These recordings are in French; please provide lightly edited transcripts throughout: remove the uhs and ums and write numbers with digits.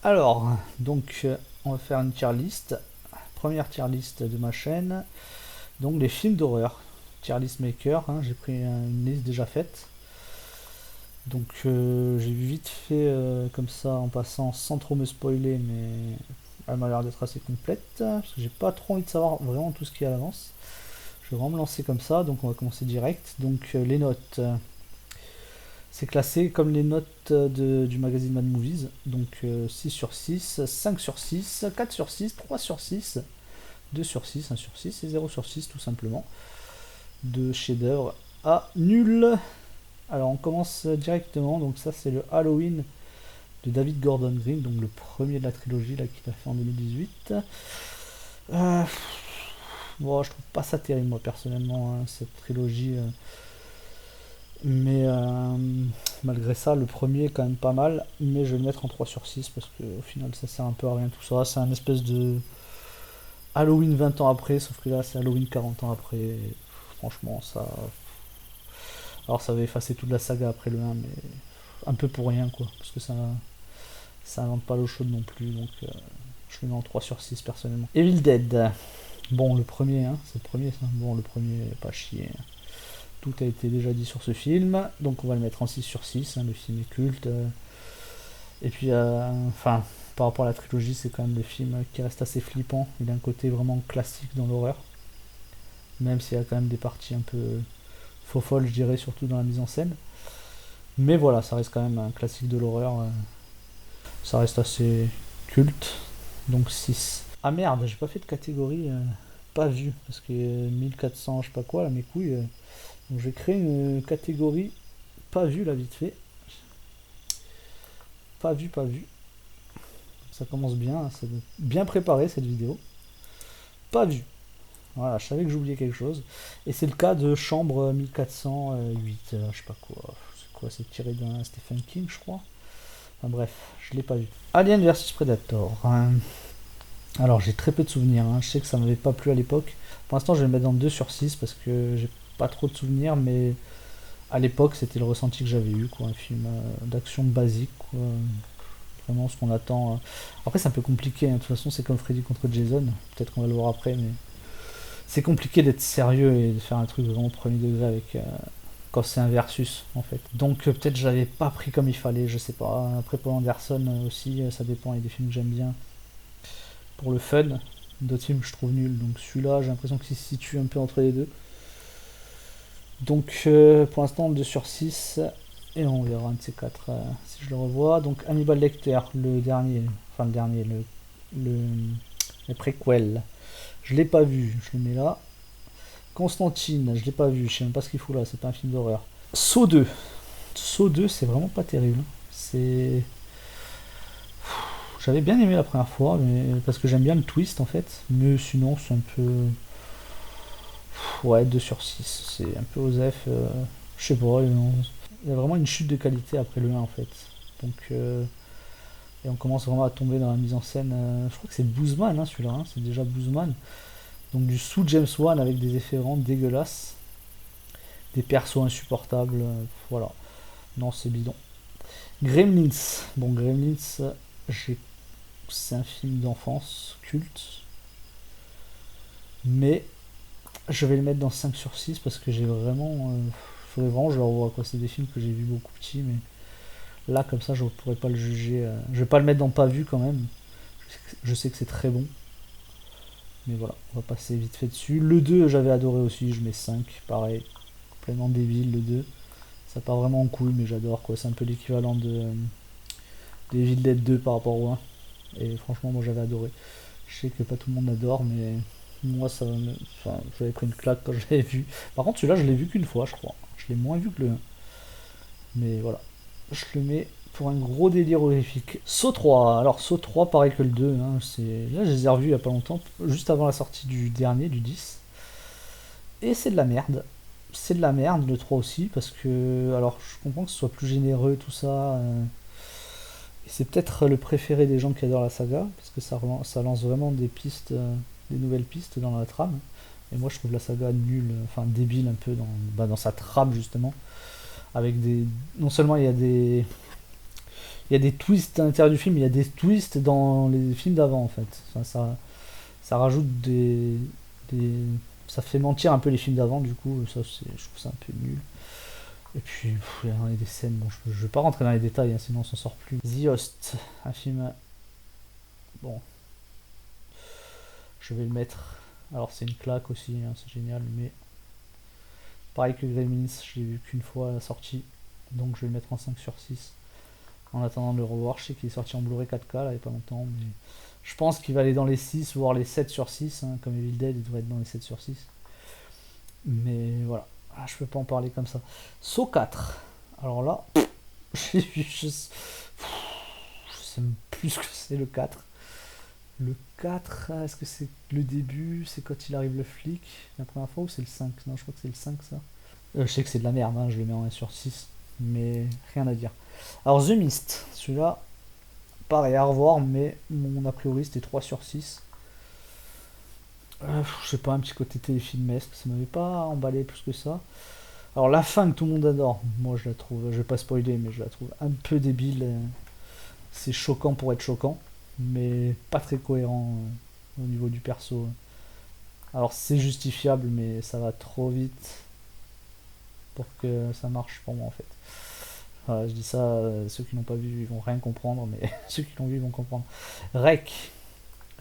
Alors, on va faire une tier list. Première tier list de ma chaîne. Donc, les films d'horreur. Tier list maker, hein, j'ai pris une liste déjà faite. Donc, j'ai vu vite fait comme ça en passant sans trop me spoiler, mais elle m'a l'air d'être assez complète. Parce que j'ai pas trop envie de savoir vraiment tout ce qu'il y a à l'avance. Je vais vraiment me lancer comme ça, donc on va commencer direct. Donc, les notes. C'est classé comme les notes du magazine Mad Movies. Donc 6 sur 6, 5 sur 6, 4 sur 6, 3 sur 6, 2 sur 6, 1 sur 6 et 0 sur 6 tout simplement. De chef-d'œuvre à nul. Alors on commence directement. Donc ça c'est le Halloween de David Gordon Green, donc le premier de la trilogie là qu'il a fait en 2018. Euh, bon, je trouve pas ça terrible moi personnellement, hein, cette trilogie. Mais malgré ça, le premier est quand même pas mal. Mais je vais le mettre en 3 sur 6 parce qu'au final, ça sert un peu à rien tout ça. C'est un espèce de Halloween 20 ans après, sauf que là, c'est Halloween 40 ans après. Et franchement, ça. Alors, ça va effacer toute la saga après le 1, mais un peu pour rien, quoi. Parce que ça invente pas l'eau chaude non plus. Donc, je le mets en 3 sur 6 personnellement. Evil Dead. Bon, le premier, hein, c'est le premier ça. Bon, le premier, pas chier. Tout a été déjà dit sur ce film, donc on va le mettre en 6 sur 6, hein, le film est culte. Et puis, enfin, par rapport à la trilogie, c'est quand même le film qui reste assez flippant. Il a un côté vraiment classique dans l'horreur, même s'il y a quand même des parties un peu faux folles, je dirais, surtout dans la mise en scène. Mais voilà, ça reste quand même un classique de l'horreur. Ça reste assez culte, donc 6. Ah merde, j'ai pas fait de catégorie pas vue, parce que 1400, je sais pas quoi, là, mes couilles. Donc je vais créer une catégorie pas vue, là, vite fait. Pas vu, pas vu. Ça commence bien, hein, c'est bien préparé cette vidéo. Pas vu. Voilà, je savais que j'oubliais quelque chose. Et c'est le cas de Chambre 1408, je sais pas quoi. C'est quoi, c'est tiré d'un Stephen King, je crois. Enfin bref, je l'ai pas vu. Alien versus Predator, hein. Alors j'ai très peu de souvenirs, hein. Je sais que ça m'avait pas plu à l'époque. Pour l'instant, je vais le mettre dans 2 sur 6 parce que j'ai pas trop de souvenirs, mais à l'époque, c'était le ressenti que j'avais eu, quoi. Un film d'action basique, quoi. Vraiment ce qu'on attend. Après, c'est un peu compliqué, hein. De toute façon, c'est comme Freddy contre Jason. Peut-être qu'on va le voir après, mais c'est compliqué d'être sérieux et de faire un truc vraiment premier degré avec quand c'est un versus en fait. Donc peut-être je l'avais pas pris comme il fallait, je sais pas. Après Paul Anderson aussi, ça dépend. Il y a des films que j'aime bien pour le fun, d'autres films que je trouve nuls. Donc celui-là, j'ai l'impression qu'il se situe un peu entre les deux. Donc pour l'instant 2 sur 6 et on verra un de ces quatre si je le revois. Donc Hannibal Lecter, le dernier, enfin le dernier, le, le préquel. Je l'ai pas vu, je le mets là. Constantine, je l'ai pas vu, je sais même pas ce qu'il fout là, c'est pas un film d'horreur. Saw 2. Saw 2, c'est vraiment pas terrible. C'est. J'avais bien aimé la première fois, mais parce que j'aime bien le twist en fait. Mais sinon, c'est un peu. Ouais, 2 sur 6. C'est un peu osef. Je sais pas, il y a vraiment une chute de qualité après le 1 en fait. Donc. Et on commence vraiment à tomber dans la mise en scène. Je crois que c'est Boozman hein, celui-là, hein, c'est déjà Boozman. Donc du sous James Wan avec des effets vraiment dégueulasses, des persos insupportables, voilà. Non, c'est bidon. Gremlins. Bon, Gremlins, j'ai... c'est un film d'enfance culte, mais je vais le mettre dans 5 sur 6 parce que j'ai vraiment. Faudrait vraiment que je le revoie, quoi. C'est des films que j'ai vu beaucoup petit, mais là, comme ça, je pourrais pas le juger. Je vais pas le mettre dans pas vu quand même. Je sais que c'est très bon, mais voilà, on va passer vite fait dessus. Le 2 j'avais adoré aussi, je mets 5 pareil, complètement débile le 2. Ça part vraiment en couille, mais j'adore quoi. C'est un peu l'équivalent de Evil Dead 2 par rapport au 1. Et franchement, moi j'avais adoré. Je sais que pas tout le monde adore, mais moi ça me. Enfin, j'avais pris une claque quand je l'avais vu. Par contre, celui-là, je l'ai vu qu'une fois, je crois. Je l'ai moins vu que le 1. Mais voilà. Je le mets pour un gros délire horrifique. Saut 3. Alors, Saut 3, pareil que le 2. Hein, là, je les ai revus il y a pas longtemps, juste avant la sortie du dernier, du 10. Et c'est de la merde. C'est de la merde, le 3 aussi, parce que. Alors, je comprends que ce soit plus généreux, tout ça. Et c'est peut-être le préféré des gens qui adorent la saga, parce que ça lance vraiment des pistes, des nouvelles pistes dans la trame. Et moi, je trouve la saga nulle, enfin débile un peu dans sa trame, justement. Avec des. Non seulement il y a Il y a des twists à l'intérieur du film, il y a des twists dans les films d'avant en fait. Enfin, ça rajoute des- ça fait mentir un peu les films d'avant, du coup, ça, je trouve ça un peu nul. Et puis, il y a des scènes, bon, je vais pas rentrer dans les détails, hein, sinon on s'en sort plus. The Host, un film, bon, je vais le mettre. Alors, c'est une claque aussi, hein, c'est génial, mais pareil que Gremlins, je l'ai vu qu'une fois à la sortie, donc je vais le mettre en 5/6. En attendant de le revoir, je sais qu'il est sorti en Blu-ray 4K là, il n'y a pas longtemps, mais je pense qu'il va aller dans les 6, voire les 7/6, hein, comme Evil Dead, il devrait être dans les 7/6. Mais voilà, ah, je peux pas en parler comme ça. Saw 4. Alors là, je sais même plus ce que c'est le 4. Le 4, ah, est-ce que c'est le début? C'est quand il arrive le flic la première fois ou c'est le 5? Non, je crois que c'est le 5 ça. Je sais que c'est de la merde, hein, je le mets en 1/6. Mais rien à dire. Alors The Mist, celui-là, pareil à revoir, mais mon a priori c'était 3/6. Je sais pas, un petit côté téléfilmesque, ça m'avait pas emballé plus que ça. Alors la fin que tout le monde adore, moi je la trouve, je vais pas spoiler, mais je la trouve un peu débile. C'est choquant pour être choquant, mais pas très cohérent au niveau du perso. Alors c'est justifiable, mais ça va trop vite pour que ça marche pour moi en fait. Voilà, je dis ça, ceux qui n'ont pas vu ils vont rien comprendre, mais ceux qui l'ont vu ils vont comprendre. Rec,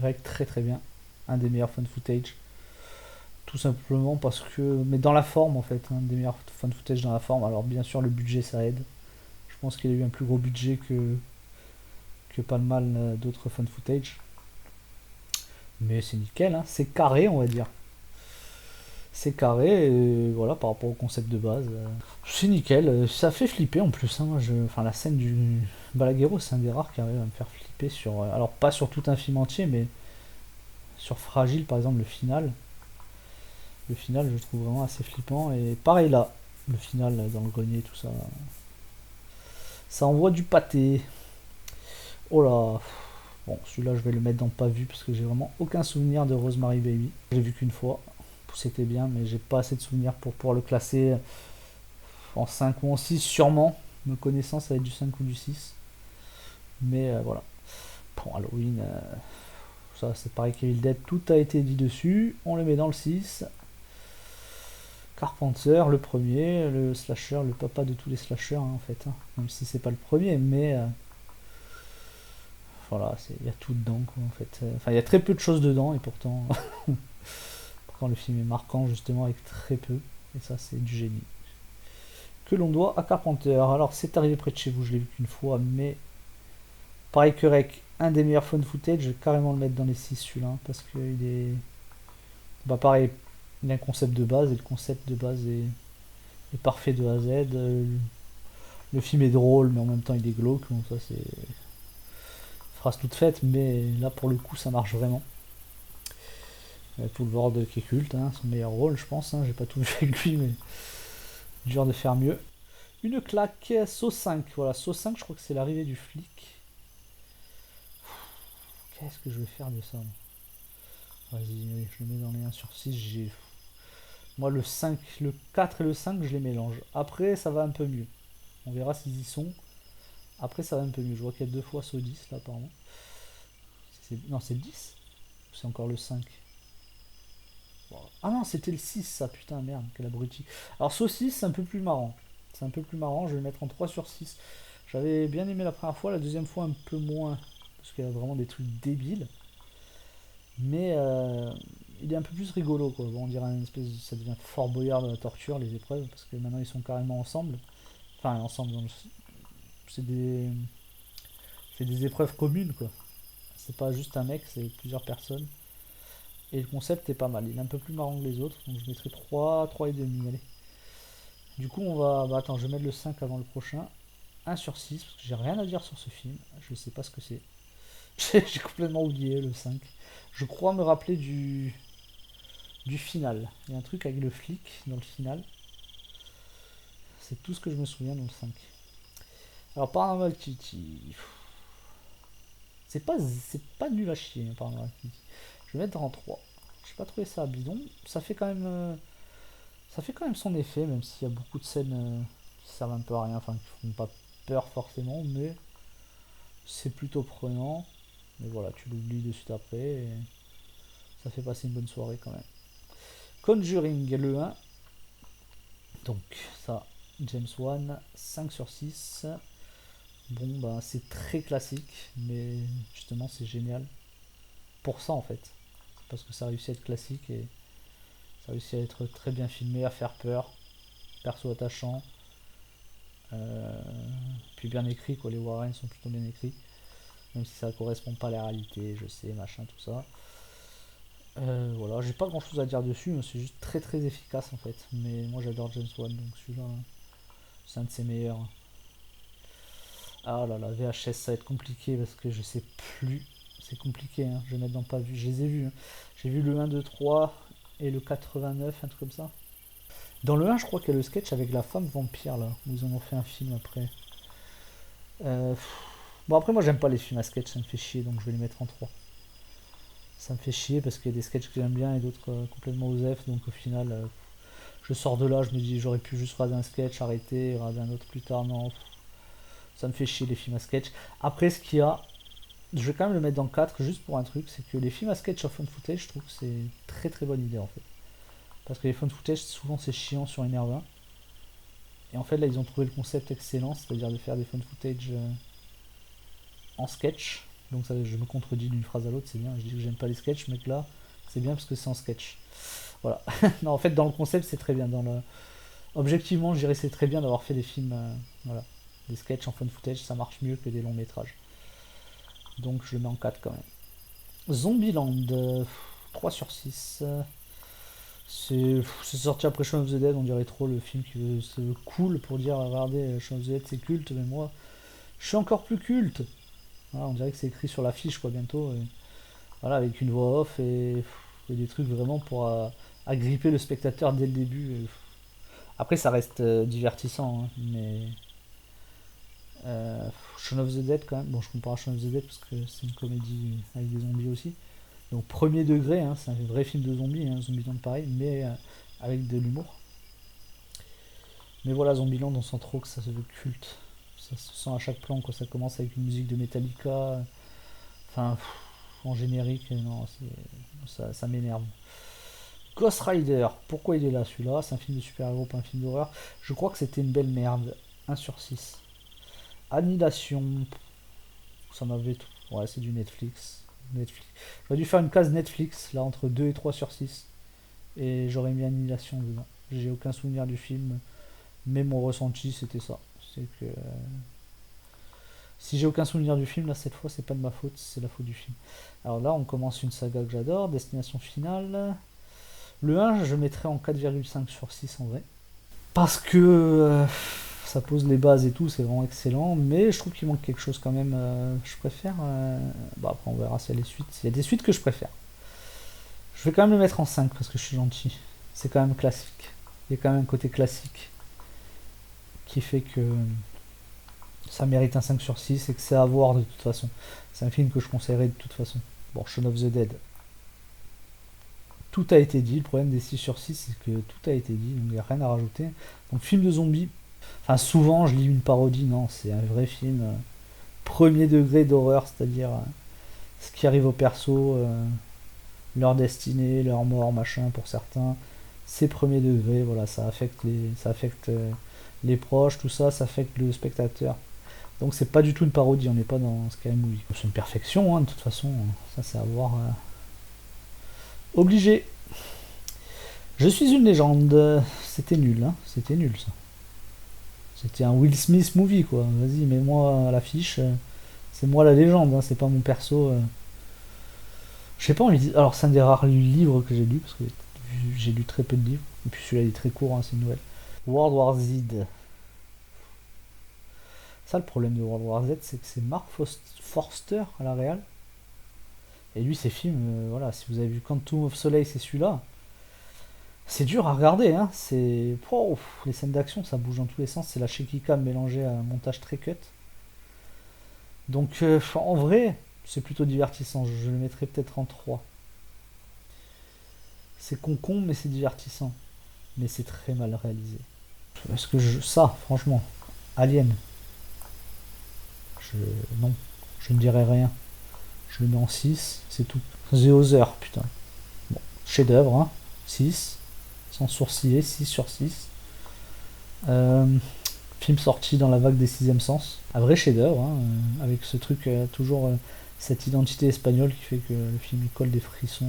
Rec très très bien, un des meilleurs fun footage. Tout simplement parce que, mais dans la forme en fait, un des meilleurs fun footage dans la forme. Alors bien sûr le budget ça aide. Je pense qu'il a eu un plus gros budget que pas mal d'autres fun footage. Mais c'est nickel, hein. C'est carré on va dire. C'est carré, et voilà, par rapport au concept de base. C'est nickel, ça fait flipper en plus. Hein. Enfin, la scène du Balaguerro, c'est un des rares qui arrive à me faire flipper sur. Alors, pas sur tout un film entier, mais sur Fragile, par exemple, le final. Le final, je le trouve vraiment assez flippant. Et pareil là, le final dans le grenier, tout ça. Ça envoie du pâté. Oh là. Bon, celui-là, je vais le mettre dans pas vu parce que j'ai vraiment aucun souvenir de Rosemary Baby. Je l'ai vu qu'une fois. C'était bien, mais j'ai pas assez de souvenirs pour pouvoir le classer en 5 ou en 6 sûrement. Me connaissant, ça va être du 5 ou du 6. Mais voilà. Pour Halloween, ça c'est pareil qu'Evil Dead, tout a été dit dessus. On le met dans le 6. Carpenter, le premier, le slasher, le papa de tous les slashers hein, en fait. Hein. Même si c'est pas le premier, mais voilà, il y a tout dedans quoi, en fait. Enfin, il y a très peu de choses dedans et pourtant, pourtant le film est marquant justement avec très peu. Et ça, c'est du génie. Que l'on doit à Carpenter. Alors, c'est arrivé près de chez vous, je l'ai vu qu'une fois, mais pareil que Rec, un des meilleurs fun footage, je vais carrément le mettre dans les 6 celui-là, parce qu'il est. Bah, pareil, il a un concept de base, et le concept de base est parfait de A à Z. Le film est drôle, mais en même temps, il est glauque, donc ça, c'est phrase toute faite, mais là, pour le coup, ça marche vraiment. Poulvord qui est culte, hein, son meilleur rôle, je pense. Hein, j'ai pas tout vu avec lui, mais dur de faire mieux. Une claque, Saut 5. Voilà, Saut 5, je crois que c'est l'arrivée du flic. Qu'est-ce que je vais faire de ça? Vas-y, je le mets dans les 1/6. Moi, le 5, le 4 et le 5, je les mélange. Après, ça va un peu mieux. On verra s'ils y sont. Après, ça va un peu mieux. Je vois qu'il y a 2 fois Saut 10 là, apparemment. Non, c'est le 10. C'est encore le 5. Ah non, c'était le 6, ça. Putain, merde, quel abruti. Alors, Saut 6, c'est un peu plus marrant. C'est un peu plus marrant. Je vais le mettre en 3/6. J'avais bien aimé la première fois. La deuxième fois, un peu moins. Parce qu'il y a vraiment des trucs débiles. Mais il est un peu plus rigolo quoi. Bon, on dirait une espèce ça devient Fort Boyard de la torture les épreuves parce que maintenant ils sont carrément ensemble. Enfin ensemble c'est des c'est des épreuves communes quoi. C'est pas juste un mec, c'est plusieurs personnes. Et le concept est pas mal. Il est un peu plus marrant que les autres, donc je mettrai 3 et demi, allez. Du coup on va. Bah attends, je vais mettre le 5 avant le prochain. 1/6, parce que j'ai rien à dire sur ce film. Je sais pas ce que c'est. J'ai complètement oublié le 5. Je crois me rappeler du final. Il y a un truc avec le flic dans le final. C'est tout ce que je me souviens dans le 5. Alors Paranormal Activity. C'est pas nul à chier, hein, Paranormal Activity. Je vais mettre en 3. J'ai pas trouvé ça bidon. Ça fait quand même son effet, même s'il y a beaucoup de scènes qui servent un peu à rien, enfin qui font pas peur forcément, mais C'est plutôt prenant. Mais voilà, tu l'oublies de suite après. Et ça fait passer une bonne soirée quand même. Conjuring, le 1. Donc ça, James Wan, 5 sur 6. Bon, bah, c'est très classique, mais justement, c'est génial. Pour ça, en fait. Parce que ça réussit à être classique et ça réussit à être très bien filmé, à faire peur. Perso attachant. Euh, Puis bien écrit, quoi. Les Warren sont plutôt bien écrits. Même si ça correspond pas à la réalité, je sais, machin, tout ça. Voilà, j'ai pas grand chose à dire dessus, mais c'est juste très très efficace en fait. Mais moi j'adore James Wan, donc celui-là, c'est un de ses meilleurs. Ah là là, VHS, ça va être compliqué parce que je sais plus. C'est compliqué, hein. Je vais mettre dans pas vu. Je les ai vus, hein. J'ai vu le 1, 2, 3 et le 89, un truc comme ça. Dans le 1, je crois qu'il y a le sketch avec la femme vampire là, où ils en ont fait un film après. Euh, Bon, après, moi j'aime pas les films à sketch, ça me fait chier, donc je vais les mettre en 3. Ça me fait chier parce qu'il y a des sketchs que j'aime bien et d'autres complètement osef, donc au final, je sors de là, je me dis j'aurais pu juste regarder un sketch, arrêter, regarder un autre plus tard, non. Ça me fait chier les films à sketch. Après, ce qu'il y a, je vais quand même le mettre dans 4 juste pour un truc, c'est que les films à sketch en fun footage, je trouve que c'est une très très bonne idée en fait. Parce que les fun footage, souvent c'est chiant sur Énerve 1. Et en fait, là, ils ont trouvé le concept excellent, c'est-à-dire de faire des fun footage en sketch. Donc ça, je me contredis d'une phrase à l'autre, c'est bien. Je dis que j'aime pas les sketchs, mais que là, c'est bien parce que c'est en sketch. Voilà. Non, en fait, dans le concept, c'est très bien. Objectivement, je dirais c'est très bien d'avoir fait des films, voilà, des sketchs en fun footage, ça marche mieux que des longs métrages. Donc je le mets en 4 quand même. Zombieland, 3 sur 6. C'est sorti après Shaun of the Dead, on dirait trop le film qui veut se cool pour dire regardez, Shaun of the Dead c'est culte, mais moi je suis encore plus culte. Voilà, on dirait que c'est écrit sur l'affiche quoi bientôt. Et voilà, avec une voix off et des trucs vraiment pour agripper le spectateur dès le début. Après ça reste divertissant, hein, mais Shaun of the Dead quand même. Bon, je compare à Shaun of the Dead parce que c'est une comédie avec des zombies aussi. Donc premier degré, hein, c'est un vrai film de zombies, hein, Zombieland pareil, mais avec de l'humour. Mais voilà, Zombieland, on sent trop que ça se veut culte. Ça se sent à chaque plan, quoi. Ça commence avec une musique de Metallica. Enfin, en générique, non, ça m'énerve. Ghost Rider, pourquoi il est là celui-là? C'est un film de super-héros, pas un film d'horreur. Je crois que c'était une belle merde. 1 sur 6. Annihilation, ça m'avait tout. Ouais, c'est du Netflix. Netflix. J'aurais dû faire une case Netflix, là, entre 2 et 3 sur 6. Et j'aurais mis Annihilation dedans. J'ai aucun souvenir du film, mais mon ressenti, c'était ça. C'est que si j'ai aucun souvenir du film, là, cette fois, c'est pas de ma faute, c'est la faute du film. Alors là, on commence une saga que j'adore, Destination Finale. Le 1, je mettrais en 4,5 sur 6 en vrai. Parce que ça pose les bases et tout, c'est vraiment excellent. Mais je trouve qu'il manque quelque chose quand même. Je préfère. Bah après, on verra s'il y a des suites. Il y a des suites que je préfère. Je vais quand même le mettre en 5 parce que je suis gentil. C'est quand même classique. Il y a quand même un côté classique qui fait que ça mérite un 5 sur 6 et que c'est à voir de toute façon. C'est un film que je conseillerais de toute façon. Bon, Shaun of the Dead. Tout a été dit. Le problème des 6 sur 6, c'est que tout a été dit. Donc il n'y a rien à rajouter. Donc film de zombies. Enfin, souvent, je lis une parodie. Non, c'est un vrai film. Premier degré d'horreur, c'est-à-dire ce qui arrive aux persos, leur destinée, leur mort, machin, pour certains. C'est premier degré. Voilà, ça affecte les proches, tout ça, ça affecte le spectateur. Donc c'est pas du tout une parodie, on n'est pas dans Scary Movie. C'est une perfection, hein, de toute façon, ça c'est à voir. Obligé. Je suis une légende. C'était nul, hein, c'était nul ça. C'était un Will Smith movie quoi. Vas-y, mets-moi à l'affiche. C'est moi la légende, hein, c'est pas mon perso. Je sais pas, alors c'est un des rares livres que j'ai lu, parce que j'ai lu très peu de livres. Et puis celui-là il est très court, hein, c'est une nouvelle. World War Z. Ça, le problème de World War Z, c'est que c'est Mark Forster à la réal. Et lui, ses films, voilà, si vous avez vu Quantum of Solace, c'est celui-là. C'est dur à regarder, hein. Les scènes d'action, ça bouge dans tous les sens. C'est la shaky cam mélangée à un montage très cut. Donc, en vrai, c'est plutôt divertissant. Je le mettrais peut-être en 3. C'est con, mais c'est divertissant. Mais c'est très mal réalisé. Ça, franchement, Alien, je, non, Je ne dirai rien. Je le mets en 6, c'est tout. The Other, putain. Bon, chef-d'œuvre, hein. 6, sans sourciller, 6 sur 6. Euh, Film sorti dans la vague des sixième sens. Un vrai chef-d'œuvre, hein, avec ce truc, toujours cette identité espagnole qui fait que le film il colle des frissons.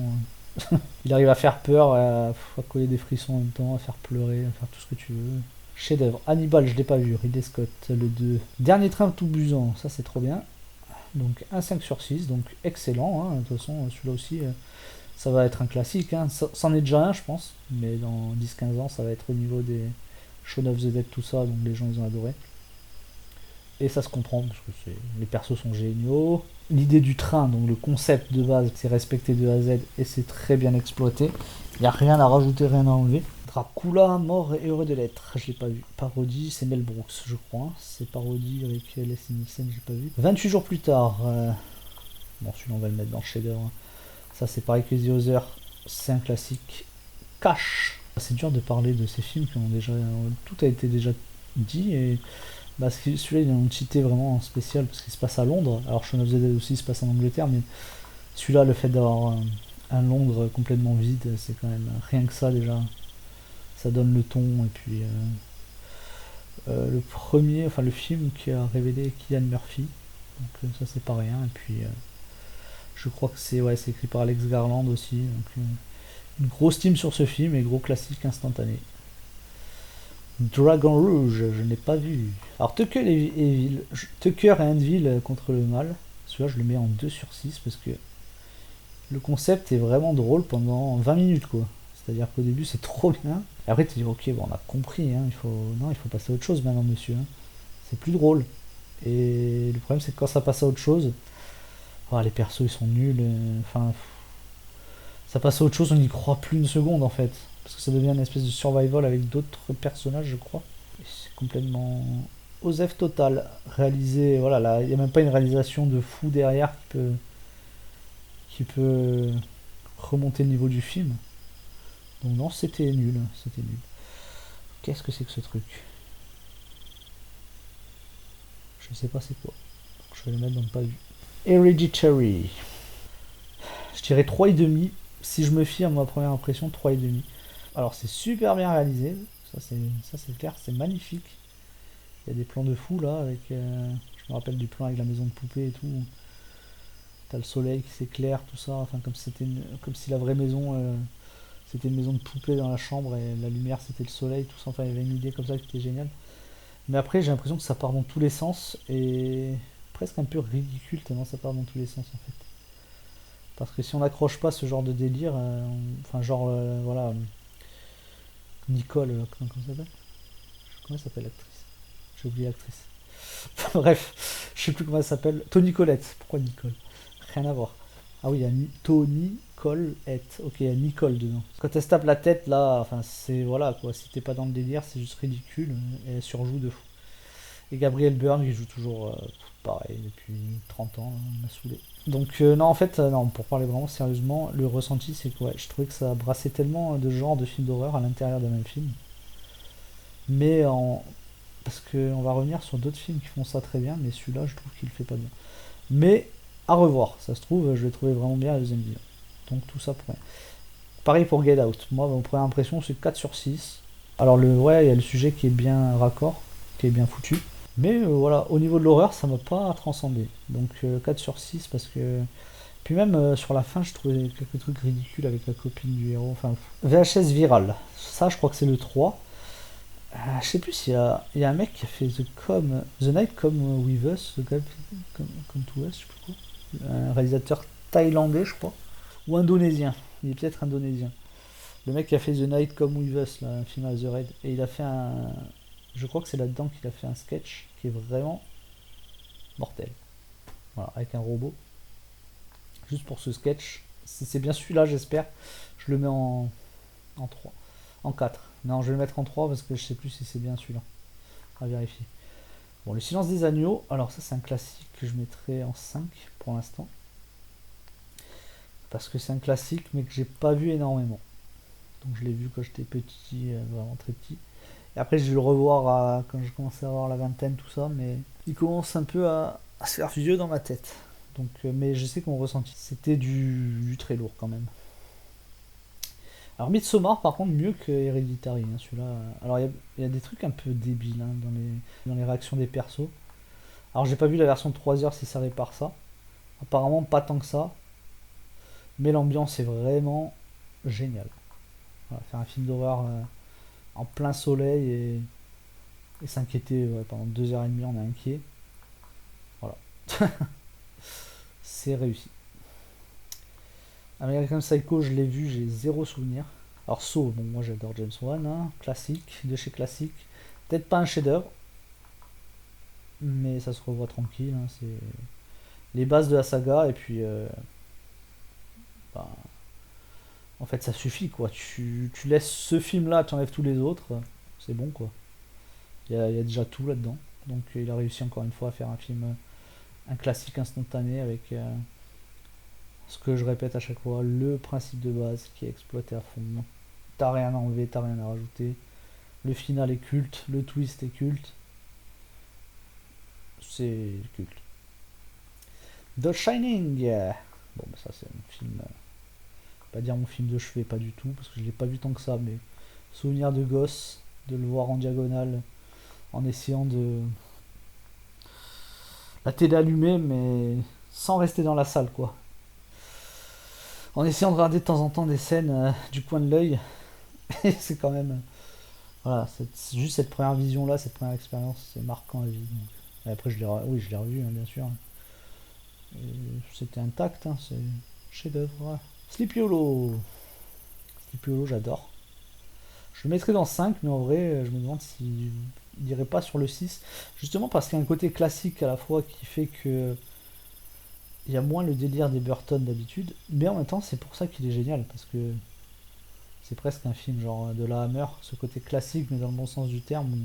Il arrive à faire peur, à coller des frissons en même temps, à faire pleurer, à faire tout ce que tu veux. Chef-d'œuvre. Hannibal, je l'ai pas vu. Ridley Scott, le 2. Dernier train tout buzzant, ça c'est trop bien. Donc un 5 sur 6, donc excellent. Hein. De toute façon, celui-là aussi, ça va être un classique. Hein. C'en est déjà un, je pense. Mais dans 10-15 ans, ça va être au niveau des Shaun of the Dead, tout ça. Donc les gens, ils ont adoré. Et ça se comprend, parce que les persos sont géniaux. L'idée du train, donc le concept de base, c'est respecté de A à Z et c'est très bien exploité. Il n'y a rien à rajouter, rien à enlever. Dracula, mort et heureux de l'être. Je l'ai pas vu. Parodie, c'est Mel Brooks, je crois. C'est parodie avec Leslie Nielsen, j'ai pas vu. 28 jours plus tard. Bon, celui-là, on va le mettre dans le shader. Hein. Ça, c'est pareil que The Other. C'est un classique. Cash. C'est dur de parler de ces films qui ont déjà. Tout a été déjà dit. Et bah, celui-là, il a une entité vraiment spéciale parce qu'il se passe à Londres. Alors, Shaun of the Dead aussi se passe en Angleterre. Mais celui-là, le fait d'avoir un Londres complètement vide, c'est quand même rien que ça déjà. Ça donne le ton. Et puis. Le premier, enfin le film qui a révélé Cillian Murphy, donc ça c'est pas rien. Et puis je crois que c'est écrit par Alex Garland aussi. Donc une grosse team sur ce film et gros classique instantané. Dragon Rouge, je n'ai pas vu. Alors Tucker et Handville contre le mal. Celui-là je le mets en 2 sur 6 parce que le concept est vraiment drôle pendant 20 minutes quoi. C'est-à-dire qu'au début c'est trop bien. Et après tu dis ok bon on a compris, hein, il faut passer à autre chose maintenant monsieur. Hein. C'est plus drôle. Et le problème c'est que quand ça passe à autre chose, les persos ils sont nuls. Enfin ça passe à autre chose, on n'y croit plus une seconde en fait. Parce que ça devient une espèce de survival avec d'autres personnages je crois. Et c'est complètement osef total. Réalisé, voilà, là il n'y a même pas une réalisation de fou derrière qui peut remonter le niveau du film. Donc non, c'était nul, c'était nul. Qu'est-ce que c'est que ce truc? Je sais pas c'est quoi. Donc, je vais le mettre dans le pas vu. Hereditary. Je dirais 3,5. Si je me fie à ma première impression, 3,5. Alors c'est super bien réalisé. Ça c'est clair, c'est magnifique. Il y a des plans de fou là avec. Je me rappelle du plan avec la maison de poupée et tout. T'as le soleil qui s'éclaire, tout ça. Enfin comme si la vraie maison. C'était une maison de poupée dans la chambre et la lumière c'était le soleil, tout ça. Enfin, il y avait une idée comme ça qui était géniale. Mais après, j'ai l'impression que ça part dans tous les sens et presque un peu ridicule tellement ça part dans tous les sens en fait. Parce que si on n'accroche pas ce genre de délire, enfin, genre, voilà, Nicole, comment ça s'appelle? Comment elle s'appelle l'actrice? J'ai oublié l'actrice. Bref, je sais plus comment elle s'appelle. Toni Collette. Pourquoi Nicole? Rien à voir. Ah oui, il y a Tony Colette. Ok, il y a Nicole dedans. Quand elle se tape la tête, là, enfin, c'est. Voilà, quoi. Si t'es pas dans le délire, c'est juste ridicule. Et elle surjoue de fou. Et Gabriel Byrne, qui joue toujours pareil depuis 30 ans, il m'a saoulé. Donc, non, en fait, non, pour parler vraiment sérieusement, le ressenti, c'est que je trouvais que ça brassait tellement de genres de films d'horreur à l'intérieur d'un même film. Mais en. Parce qu'on va revenir sur d'autres films qui font ça très bien, mais celui-là, je trouve qu'il le fait pas bien. Mais à revoir, ça se trouve, je l'ai trouvé vraiment bien à la deuxième vision. Donc tout ça pour rien. Pareil pour Get Out. Moi, mon première impression, c'est 4 sur 6. Alors, il y a le sujet qui est bien raccord, qui est bien foutu. Mais voilà, au niveau de l'horreur, ça m'a pas transcendé. Donc 4 sur 6 parce que. Puis même sur la fin, je trouvais quelques trucs ridicules avec la copine du héros. Enfin, VHS Viral. Ça, je crois que c'est le 3. Je sais plus il y a un mec qui a fait The Night Come With Us, Come to Us, je sais plus quoi. Un réalisateur thaïlandais, je crois. Ou indonésien. Il est peut-être indonésien. Le mec qui a fait The Night Come With Us, là, un film à The Raid. Et il a fait un. Je crois que c'est là-dedans qu'il a fait un sketch qui est vraiment mortel. Voilà, avec un robot. Juste pour ce sketch. Si c'est bien celui-là, j'espère. Je le mets en 3. En 4. Non, je vais le mettre en 3 parce que je sais plus si c'est bien celui-là. À vérifier. Bon, Le Silence des Agneaux. Alors ça, c'est un classique que je mettrai en 5 pour l'instant. Parce que c'est un classique, mais que j'ai pas vu énormément. Donc je l'ai vu quand j'étais petit, vraiment très petit. Et après, je vais le revoir quand je commençais à avoir la vingtaine, tout ça. Mais il commence un peu à se faire vieux dans ma tête. Donc, mais je sais que mon ressenti, c'était du très lourd quand même. Alors Midsommar, par contre, mieux que Hereditary, hein, celui-là. Alors il y a des trucs un peu débiles hein, dans les réactions des persos. Alors j'ai pas vu la version de 3 heures si ça répare ça. Apparemment pas tant que ça. Mais l'ambiance est vraiment géniale. Voilà, faire un film d'horreur en plein soleil et s'inquiéter pendant 2h30 on est inquiet. Voilà. C'est réussi. American Psycho, je l'ai vu, j'ai zéro souvenir. Alors Saw, bon moi j'adore James Wan, hein, classique, de chez classique. Peut-être pas un chef-d'œuvre, mais ça se revoit tranquille. Hein, c'est les bases de la saga et puis bah, en fait ça suffit quoi. Tu laisses ce film-là, tu enlèves tous les autres, c'est bon quoi. Il y a déjà tout là-dedans. Donc il a réussi encore une fois à faire un film, un classique instantané avec ce que je répète à chaque fois, le principe de base qui est exploité à fond. T'as rien à enlever, t'as rien à rajouter. Le final est culte, le twist est culte. C'est culte. The Shining. Bon, bah ça c'est un film, pas dire mon film de chevet, pas du tout, parce que je l'ai pas vu tant que ça, mais souvenir de gosse, de le voir en diagonale, en essayant de la télé allumée, mais sans rester dans la salle, quoi. En essayant de regarder de temps en temps des scènes du coin de l'œil, et c'est quand même, voilà, c'est juste cette première vision-là, cette première expérience, c'est marquant à vie. Donc. Et après, oui, je l'ai revu, hein, bien sûr. C'était intact, hein, c'est chef-d'œuvre. Ouais. Sleepy Hollow. Sleepy Hollow, j'adore. Je le mettrais dans 5, mais en vrai, je me demande s'il n'irait pas sur le 6. Justement parce qu'il y a un côté classique à la fois qui fait que il y a moins le délire des Burton d'habitude, mais en même temps, c'est pour ça qu'il est génial, parce que c'est presque un film genre de la Hammer, ce côté classique, mais dans le bon sens du terme, où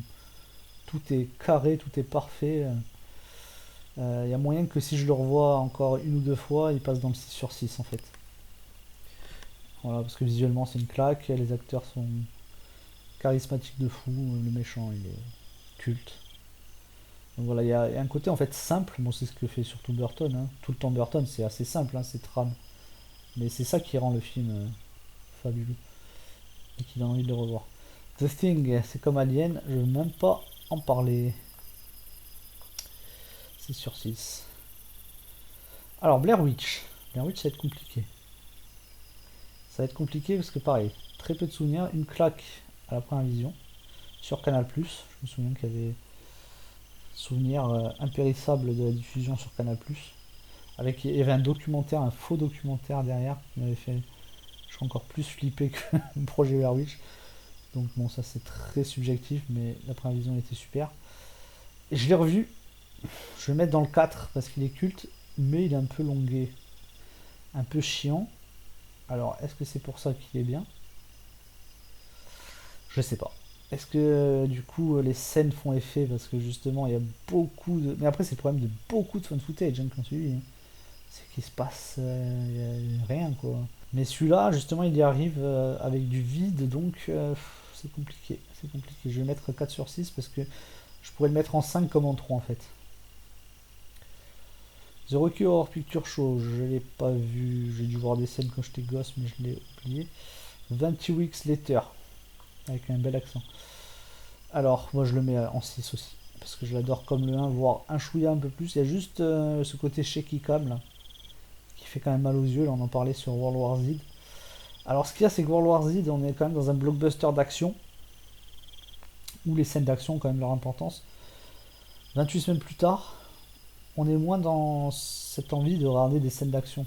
tout est carré, tout est parfait. Il y a moyen que si je le revois encore une ou deux fois, il passe dans le 6 sur 6 en fait. Voilà, parce que visuellement c'est une claque, les acteurs sont charismatiques de fou, le méchant il est culte. Donc voilà, il y a un côté en fait simple, bon c'est ce que fait surtout Burton, hein. Tout le temps Burton c'est assez simple, hein, c'est trame. Mais c'est ça qui rend le film fabuleux et qui donne envie de le revoir. The Thing, c'est comme Alien, je veux même pas en parler. 6 sur 6. Alors Blair Witch. Blair Witch ça va être compliqué. Ça va être compliqué parce que pareil, très peu de souvenirs, une claque à la première vision sur Canal+. Je me souviens qu'il y avait souvenir impérissable de la diffusion sur Canal+. Avec, il y avait un documentaire, un faux documentaire derrière qui m'avait fait, je suis encore plus flippé que le projet Blair Witch. Donc bon, ça c'est très subjectif, mais la première vision était super. Et je l'ai revu, je vais le mettre dans le 4 parce qu'il est culte, mais il est un peu longué, un peu chiant. Alors, est-ce que c'est pour ça qu'il est bien? Je sais pas. Est-ce que du coup les scènes font effet parce que justement il y a beaucoup de. Mais après c'est le problème de beaucoup de fun footage hein, quand tu dis. Hein. C'est qu'il se passe rien quoi. Mais celui-là justement il y arrive avec du vide donc c'est compliqué. C'est compliqué. Je vais mettre 4 sur 6 parce que je pourrais le mettre en 5 comme en 3 en fait. The Rocky Horror Picture Show, je l'ai pas vu. J'ai dû voir des scènes quand j'étais gosse mais je l'ai oublié. 20 Weeks Later avec un bel accent. Alors, moi je le mets en 6 aussi. Parce que je l'adore comme le 1, voire un chouïa un peu plus. Il y a juste ce côté shaky cam là, qui fait quand même mal aux yeux. Là, on en parlait sur World War Z. Alors, ce qu'il y a, c'est que World War Z, on est quand même dans un blockbuster d'action. Où les scènes d'action ont quand même leur importance. 28 semaines plus tard, on est moins dans cette envie de regarder des scènes d'action.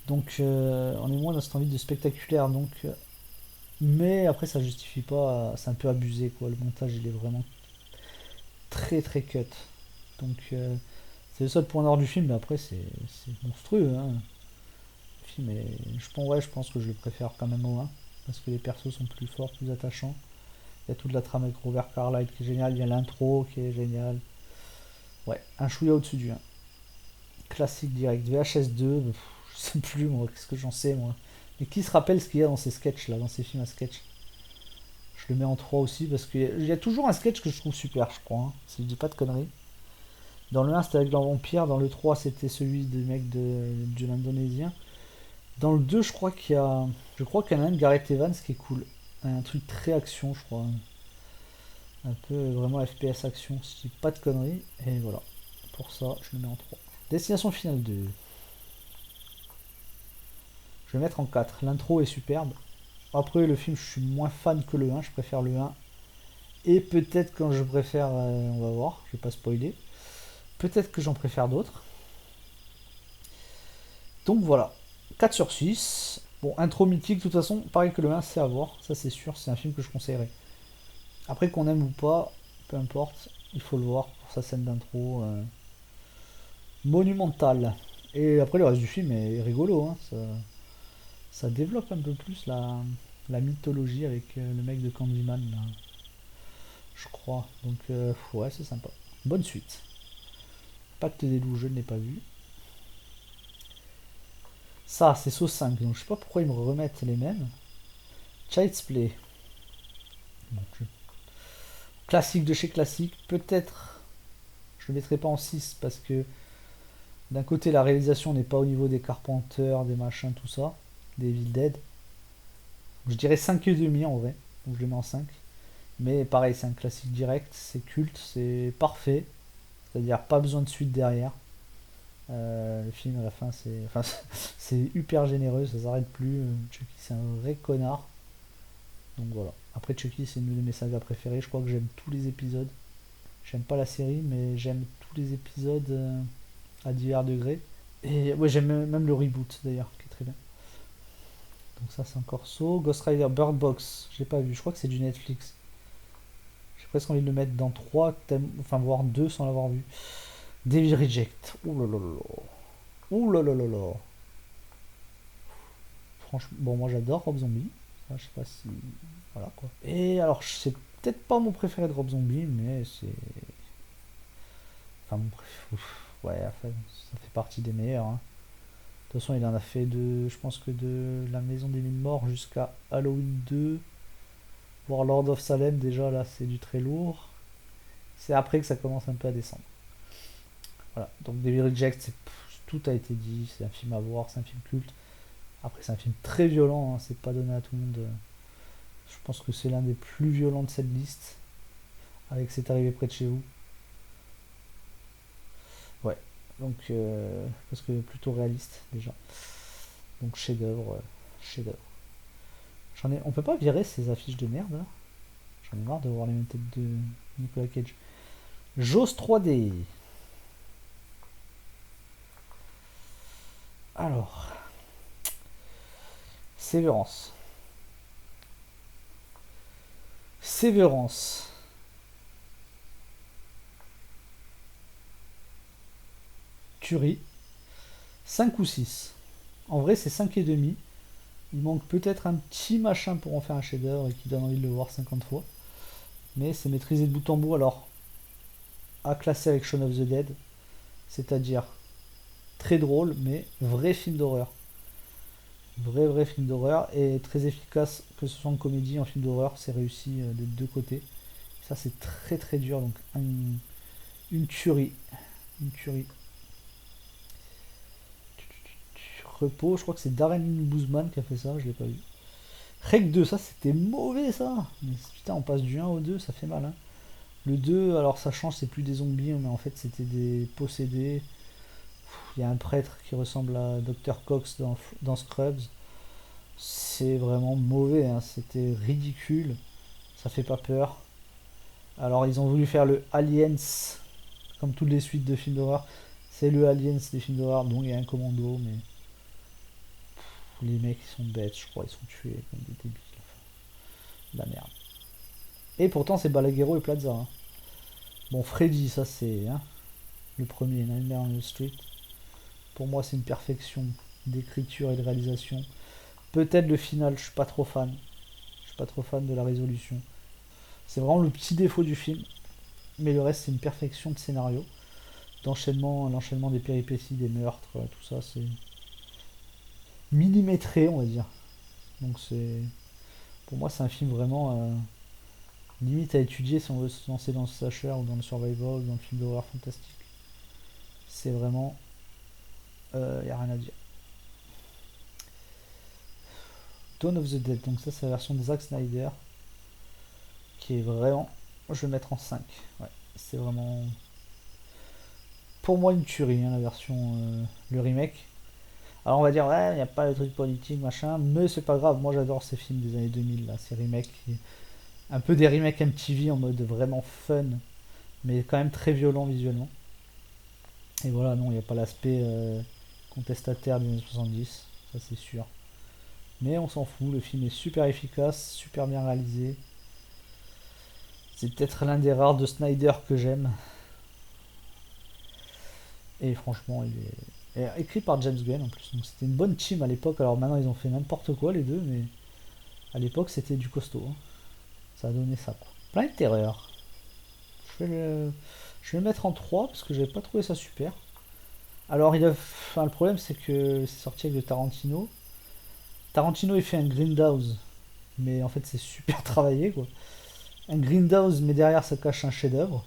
Donc, on est moins dans cette envie de spectaculaire. Donc, mais après, ça justifie pas. C'est un peu abusé quoi. Le montage, il est vraiment très très cut. Donc c'est le seul point noir du film, mais après c'est monstrueux. Hein. Le film est, je pense que je le préfère quand même au 1, parce que les persos sont plus forts, plus attachants. Il y a toute la trame avec Robert Carlyle qui est génial, il y a l'intro qui est génial. Ouais, un chouïa au-dessus du 1. Classique direct. VHS 2, je sais plus moi, qu'est-ce que j'en sais moi. Mais qui se rappelle ce qu'il y a dans ces sketchs là, dans ces films à sketch. Je le mets en 3 aussi parce qu'il y a toujours un sketch que je trouve super, je crois, hein, si je dis pas de conneries. Dans le 1, c'était avec l'Empire. Dans le 3, c'était celui des mecs de l'Indonésien. Dans le 2, je crois qu'il y en a un de Gareth Evans qui est cool. Un truc très action, je crois. Un peu vraiment FPS action, si je dis pas de conneries. Et voilà. Pour ça, je le mets en 3. Destination finale 2. Je vais mettre en 4. L'intro est superbe. Après, le film, je suis moins fan que le 1. Je préfère le 1. Et peut-être quand je préfère, on va voir, je vais pas spoiler. Peut-être que j'en préfère d'autres. Donc voilà. 4 sur 6. Bon, intro mythique, de toute façon, pareil que le 1, c'est à voir. Ça, c'est sûr. C'est un film que je conseillerais. Après, qu'on aime ou pas, peu importe, il faut le voir pour sa scène d'intro monumentale. Et après, le reste du film est rigolo. Hein. Ça développe un peu plus la mythologie avec le mec de Candyman, là, je crois. Donc, ouais, c'est sympa. Bonne suite. Pacte des loups, je ne l'ai pas vu. Ça, c'est Saw 5, donc je sais pas pourquoi ils me remettent les mêmes. Child's Play. Bon, classique de chez classique. Peut-être, je le mettrai pas en 6 parce que d'un côté, la réalisation n'est pas au niveau des Carpenters, des machins, tout ça, des Evil Dead. Je dirais 5,5 en vrai, donc je le mets en 5. Mais pareil, c'est un classique direct, c'est culte, c'est parfait. C'est-à-dire pas besoin de suite derrière. Le film à la fin, c'est hyper généreux, ça s'arrête plus. Chucky, c'est un vrai connard. Donc voilà. Après, Chucky, c'est une de mes sagas préférées. Je crois que j'aime tous les épisodes. J'aime pas la série, mais j'aime tous les épisodes à divers degrés. Et ouais, j'aime même le reboot d'ailleurs, qui est très bien. Donc ça, c'est encore Saw. Ghost Rider, Bird Box, j'ai pas vu. Je crois que c'est du Netflix. J'ai presque envie de le mettre dans 3 enfin voire 2 sans l'avoir vu. Devil Reject. Ouh là là là là. Ouh là là là là. Franchement, bon, moi j'adore Rob Zombie. Ça, je sais pas si. Voilà quoi. Et alors, c'est peut-être pas mon préféré de Rob Zombie, mais c'est. Enfin, mon préféré. Ouais, enfin, ça fait partie des meilleurs. Hein. De toute façon, il en a fait je pense que de La Maison des Mille Morts jusqu'à Halloween 2, voire Lord of Salem, déjà là, c'est du très lourd. C'est après que ça commence un peu à descendre. Voilà, donc Devil Reject, tout a été dit, c'est un film à voir, c'est un film culte. Après, c'est un film très violent, hein, c'est pas donné à tout le monde. Je pense que c'est l'un des plus violents de cette liste, avec C'est arrivé près de chez vous. Ouais, donc, parce que plutôt réaliste déjà. Donc, chef-d'œuvre, chef-d'œuvre. On peut pas virer ces affiches de merde là. J'en ai marre de voir les mêmes têtes de Nicolas Cage. Jaws 3D. Alors, Sévérance. Sévérance. Tuerie. 5 ou 6. En vrai, c'est 5,5. Il manque peut-être un petit machin pour en faire un chef-d'œuvre et qui donne envie de le voir 50 fois. Mais c'est maîtrisé de bout en bout. Alors, à classer avec Shaun of the Dead, c'est-à-dire très drôle, mais vrai film d'horreur. Vrai film d'horreur et très efficace, que ce soit en comédie, en film d'horreur, c'est réussi des deux côtés. Ça, c'est très dur, donc une tuerie. Une tuerie. Repos, je crois que c'est Darren Boozman qui a fait ça, je l'ai pas vu. Rec 2, ça c'était mauvais ça. Mais putain, on passe du 1 au 2, ça fait mal. Hein. Le 2, alors ça change, c'est plus des zombies, mais en fait c'était des possédés. Il y a un prêtre qui ressemble à Dr. Cox dans Scrubs. C'est vraiment mauvais, hein. C'était ridicule. Ça fait pas peur. Alors ils ont voulu faire le Aliens, comme toutes les suites de films d'horreur. C'est le Aliens des films d'horreur, dont il y a un commando, mais les mecs ils sont bêtes, je crois, ils sont tués comme des débiles. La merde. Et pourtant c'est Balaguerro et Plaza. Hein. Bon, Freddy, ça c'est hein, le premier, Nightmare on the Street. Pour moi c'est une perfection d'écriture et de réalisation. Peut-être le final, je suis pas trop fan. Je suis pas trop fan de la résolution. C'est vraiment le petit défaut du film. Mais le reste c'est une perfection de scénario. L'enchaînement des péripéties, des meurtres, tout ça c'est millimétré on va dire. Donc c'est. Pour moi c'est un film vraiment limite à étudier si on veut se lancer dans le slasher ou dans le survival ou dans le film d'horreur fantastique. C'est vraiment... y a rien à dire. Dawn of the Dead, donc ça c'est la version de Zack Snyder, qui est vraiment... Je vais le mettre en 5. Ouais, c'est vraiment... Pour moi une tuerie, hein, la version... le remake. Alors on va dire, ouais, il n'y a pas de truc politique, machin, mais c'est pas grave, moi j'adore ces films des années 2000, là, ces remakes. Un peu des remakes MTV en mode vraiment fun, mais quand même très violent visuellement. Et voilà, non, il n'y a pas l'aspect contestataire des années 70, ça c'est sûr. Mais on s'en fout, le film est super efficace, super bien réalisé. C'est peut-être l'un des rares de Snyder que j'aime. Et franchement, il est écrit par James Gunn en plus. Donc c'était une bonne team à l'époque. Alors maintenant, ils ont fait n'importe quoi les deux, mais à l'époque, c'était du costaud, hein. Ça a donné ça, quoi. Planet Terror. Je vais le mettre en 3 parce que j'avais pas trouvé ça super. Alors, le problème, c'est que c'est sorti avec le Tarantino. Tarantino, il fait un Grindhouse, mais en fait, c'est super travaillé, quoi. Un Grindhouse, mais derrière, ça cache un chef-d'œuvre.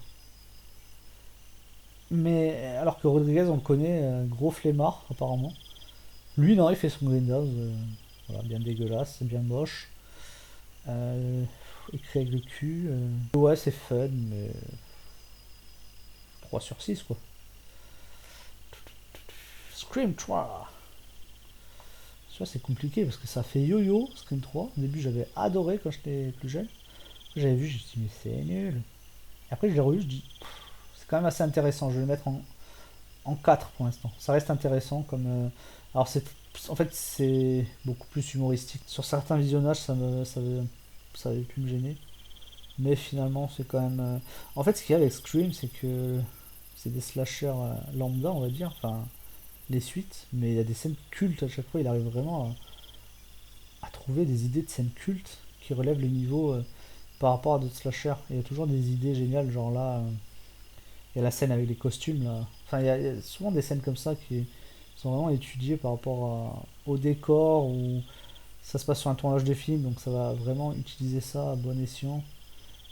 Mais alors que Rodriguez, on le connaît, gros flemmard, apparemment. Lui, non, il fait son Grindhouse, voilà, bien dégueulasse, bien moche. Écrit avec le cul. Ouais, c'est fun, mais 3 sur 6 quoi. Scream 3. Ça, c'est compliqué parce que ça fait yo-yo, Scream 3. Au début, j'avais adoré quand j'étais plus jeune. J'avais vu, je me suis dit, mais c'est nul. Et après, je l'ai revu, je dis, c'est quand même assez intéressant. Je vais le mettre en 4 pour l'instant. Ça reste intéressant comme. Alors, en fait, c'est beaucoup plus humoristique. Sur certains visionnages, ça avait pu me gêner. Mais finalement, c'est quand même. En fait, ce qu'il y a avec Scream, c'est que c'est des slashers lambda, on va dire. Enfin, les suites. Mais il y a des scènes cultes à chaque fois. Il arrive vraiment à trouver des idées de scènes cultes qui relèvent les niveaux par rapport à d'autres slashers. Il y a toujours des idées géniales, genre là. Il y a la scène avec les costumes là. Enfin, il y a souvent des scènes comme ça qui sont vraiment étudiées par rapport au décor ou ça se passe sur un tournage de film, donc ça va vraiment utiliser ça à bon escient.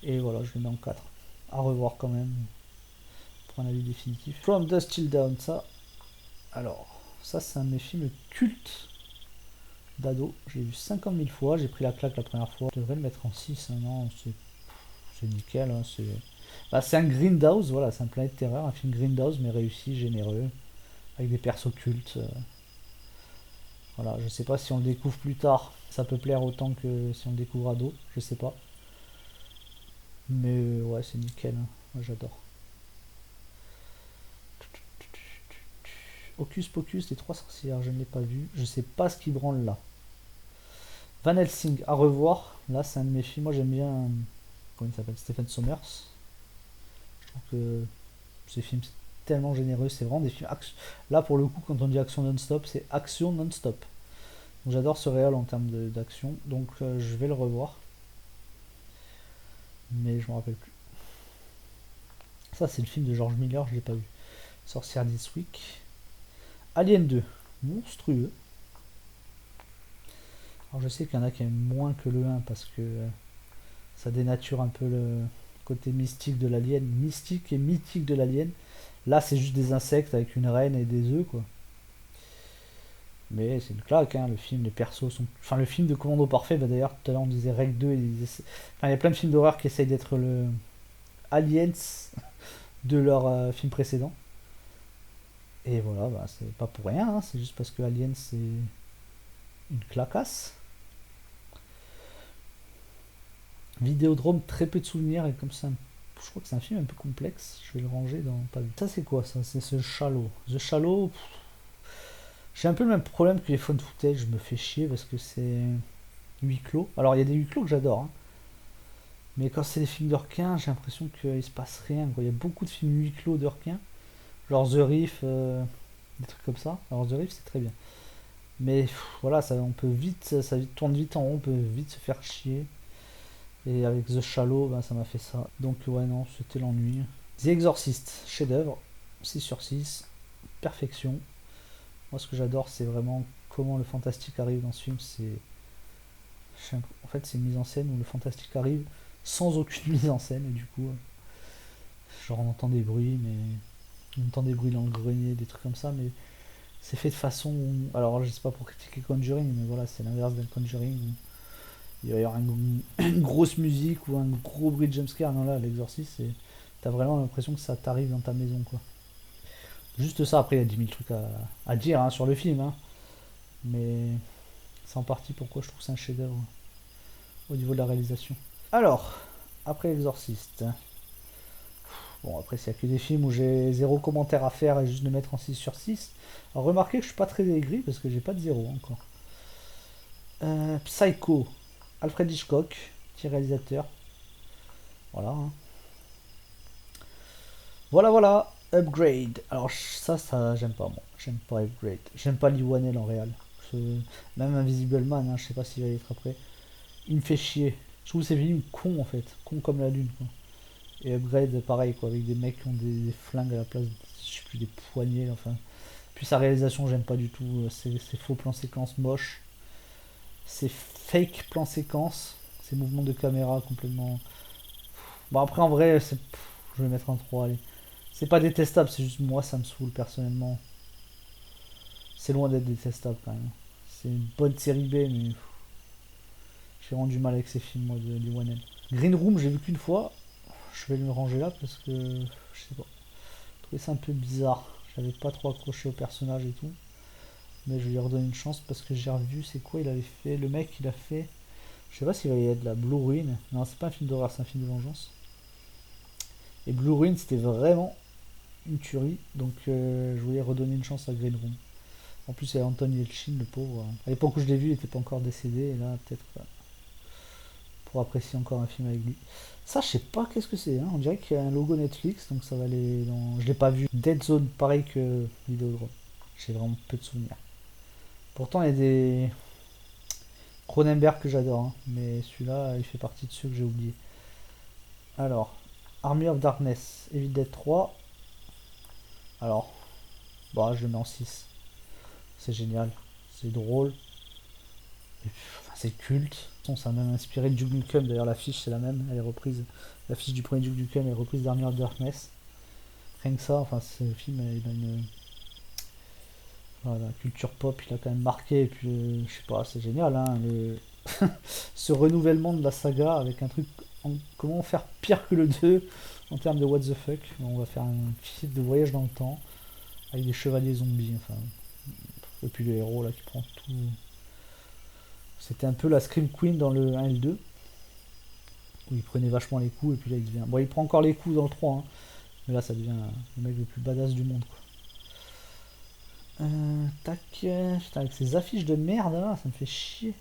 Et voilà, je le mets en 4. À revoir quand même, pour un avis définitif. From Dusk Till Dawn, ça. Alors, ça c'est un de mes films cultes d'ado. J'ai vu 50 000 fois, j'ai pris la claque la première fois. Je devrais le mettre en 6, hein, non, c'est nickel. Hein, c'est un Grindhouse, voilà, c'est un Planète Terreur, un film Grindhouse, mais réussi, généreux, avec des persos cultes. Voilà, je sais pas si on le découvre plus tard, ça peut plaire autant que si on le découvre ado, je sais pas. Mais ouais, c'est nickel, hein. Moi j'adore. Hocus Pocus, les trois sorcières, je ne l'ai pas vu. Je sais pas ce qui branle là. Van Helsing, à revoir. Là, c'est un de mes films. Moi, j'aime bien. Comment il s'appelle, Stephen Sommers. Je trouve que ces films, c'est tellement généreux. C'est vraiment des films. Là, pour le coup, quand on dit action non-stop, c'est action non-stop. Donc, j'adore ce réel en termes d'action. Donc, je vais le revoir. Mais je me rappelle plus. Ça, c'est le film de George Miller, je l'ai pas vu. Sorcière This Week. Alien 2, monstrueux. Alors je sais qu'il y en a qui aiment moins que le 1 parce que ça dénature un peu le côté mystique de l'alien, mystique et mythique de l'alien. Là c'est juste des insectes avec une reine et des œufs quoi. Mais c'est une claque, hein, le film, les persos sont... Enfin le film de Commando Parfait, bah, d'ailleurs tout à l'heure on disait Rec 2, enfin, il y a plein de films d'horreur qui essayent d'être le Aliens de leur film précédent. Et voilà, bah, c'est pas pour rien, hein, c'est juste parce que Aliens c'est une clacasse. Vidéodrome, très peu de souvenirs et comme ça, je crois que c'est un film un peu complexe. Je vais le ranger dans pas vu. Ça c'est quoi ça? C'est ce Shallow. The Shallow, j'ai un peu le même problème que les phone footage. Je me fais chier parce que c'est huis clos. Alors il y a des huis clos que j'adore, hein. Mais quand c'est des films de requins, j'ai l'impression qu'il se passe rien, quoi. Il y a beaucoup de films huis clos de requins, genre The Reef, des trucs comme ça. Alors The Reef c'est très bien. Mais voilà, ça, on peut vite, ça tourne vite en rond, on peut vite se faire chier. Et avec The Shallow, ben, ça m'a fait ça. Donc ouais non, c'était l'ennui. The Exorcist, chef-d'œuvre, 6 sur 6, perfection. Moi ce que j'adore c'est vraiment comment le fantastique arrive dans ce film. En fait c'est une mise en scène où le fantastique arrive sans aucune mise en scène et du coup genre on entend des bruits mais On entend des bruits dans le grenier, des trucs comme ça, mais c'est fait de façon. Alors, je sais pas pour critiquer Conjuring, mais voilà, c'est l'inverse d'un Conjuring où il va y avoir une grosse musique ou un gros bruit de jumpscare. Non, là, l'exorciste, c'est. T'as vraiment l'impression que ça t'arrive dans ta maison, quoi. Juste ça, après, il y a 10 000 trucs à dire hein, sur le film, hein. Mais c'est en partie pourquoi je trouve que c'est un chef-d'œuvre au niveau de la réalisation. Alors, après l'exorciste. Bon, après, s'il n'y a que des films où j'ai zéro commentaire à faire et juste de mettre en 6 sur 6. Alors, remarquez que je suis pas très aigri parce que j'ai pas de zéro encore. Psycho, Alfred Hitchcock, petit réalisateur. Voilà. Hein. Voilà, voilà. Upgrade. Alors, ça, j'aime pas, moi. J'aime pas Upgrade. J'aime pas Lee Wanell en réel. Même Invisible Man, hein, je sais pas s'il va y être après. Il me fait chier. Je trouve ces films cons en fait. Cons comme la lune, quoi. Et Upgrade, pareil, quoi. Avec des mecs qui ont des flingues à la place, je sais plus, des poignées, enfin. Puis sa réalisation, j'aime pas du tout. Ces faux plans séquences moches. Ces fake plans séquences. Ces mouvements de caméra complètement. Bon, après, en vrai, je vais mettre un 3, allez. C'est pas détestable, c'est juste moi, ça me saoule personnellement. C'est loin d'être détestable quand même. C'est une bonne série B, mais j'ai rendu mal avec ces films, moi, de Lee Wanell. Green Room, j'ai vu qu'une fois. Je vais le ranger là parce que, je sais pas, je trouvais ça un peu bizarre. J'avais pas trop accroché au personnage et tout. Mais je vais lui redonner une chance parce que j'ai revu, c'est quoi il avait fait. Le mec, il a fait. Je sais pas s'il va y être la Blue Ruin. Non, c'est pas un film d'horreur, c'est un film de vengeance. Et Blue Ruin, c'était vraiment une tuerie. Donc je voulais redonner une chance à Green Room. En plus, il y a Anthony Elchin, le pauvre. À l'époque où je l'ai vu, il était pas encore décédé. Et là, peut-être pour apprécier encore un film avec lui. Ça, je sais pas qu'est-ce que c'est. Hein. On dirait qu'il y a un logo Netflix, donc ça va aller dans. Je l'ai pas vu. Dead Zone, pareil que Vidéodrome. J'ai vraiment peu de souvenirs. Pourtant, il y a des Cronenberg que j'adore, hein, mais celui-là, il fait partie de ceux que j'ai oubliés. Alors, Army of Darkness, Evil Dead 3. Alors, bah, je le mets en 6. C'est génial, c'est drôle, enfin, c'est culte. Ça a même inspiré Duke Nukem, d'ailleurs l'affiche c'est la même, elle est reprise. L'affiche du premier Duke Nukem est reprise d'Army of Darkness. Rien que ça, enfin, ce film, il a une. Voilà, la culture pop, il a quand même marqué, et puis je sais pas, c'est génial, hein, ce renouvellement de la saga avec un truc. Comment faire pire que le 2 en termes de what the fuck. On va faire un film de voyage dans le temps avec des chevaliers zombies, enfin. Et puis le héros là qui prend tout. C'était un peu la Scream Queen dans le 1 et le 2, où il prenait vachement les coups, et puis là il devient. Bon, il prend encore les coups dans le 3, hein, mais là ça devient le mec le plus badass du monde, quoi. Tac. Putain, avec ces affiches de merde là, ça me fait chier.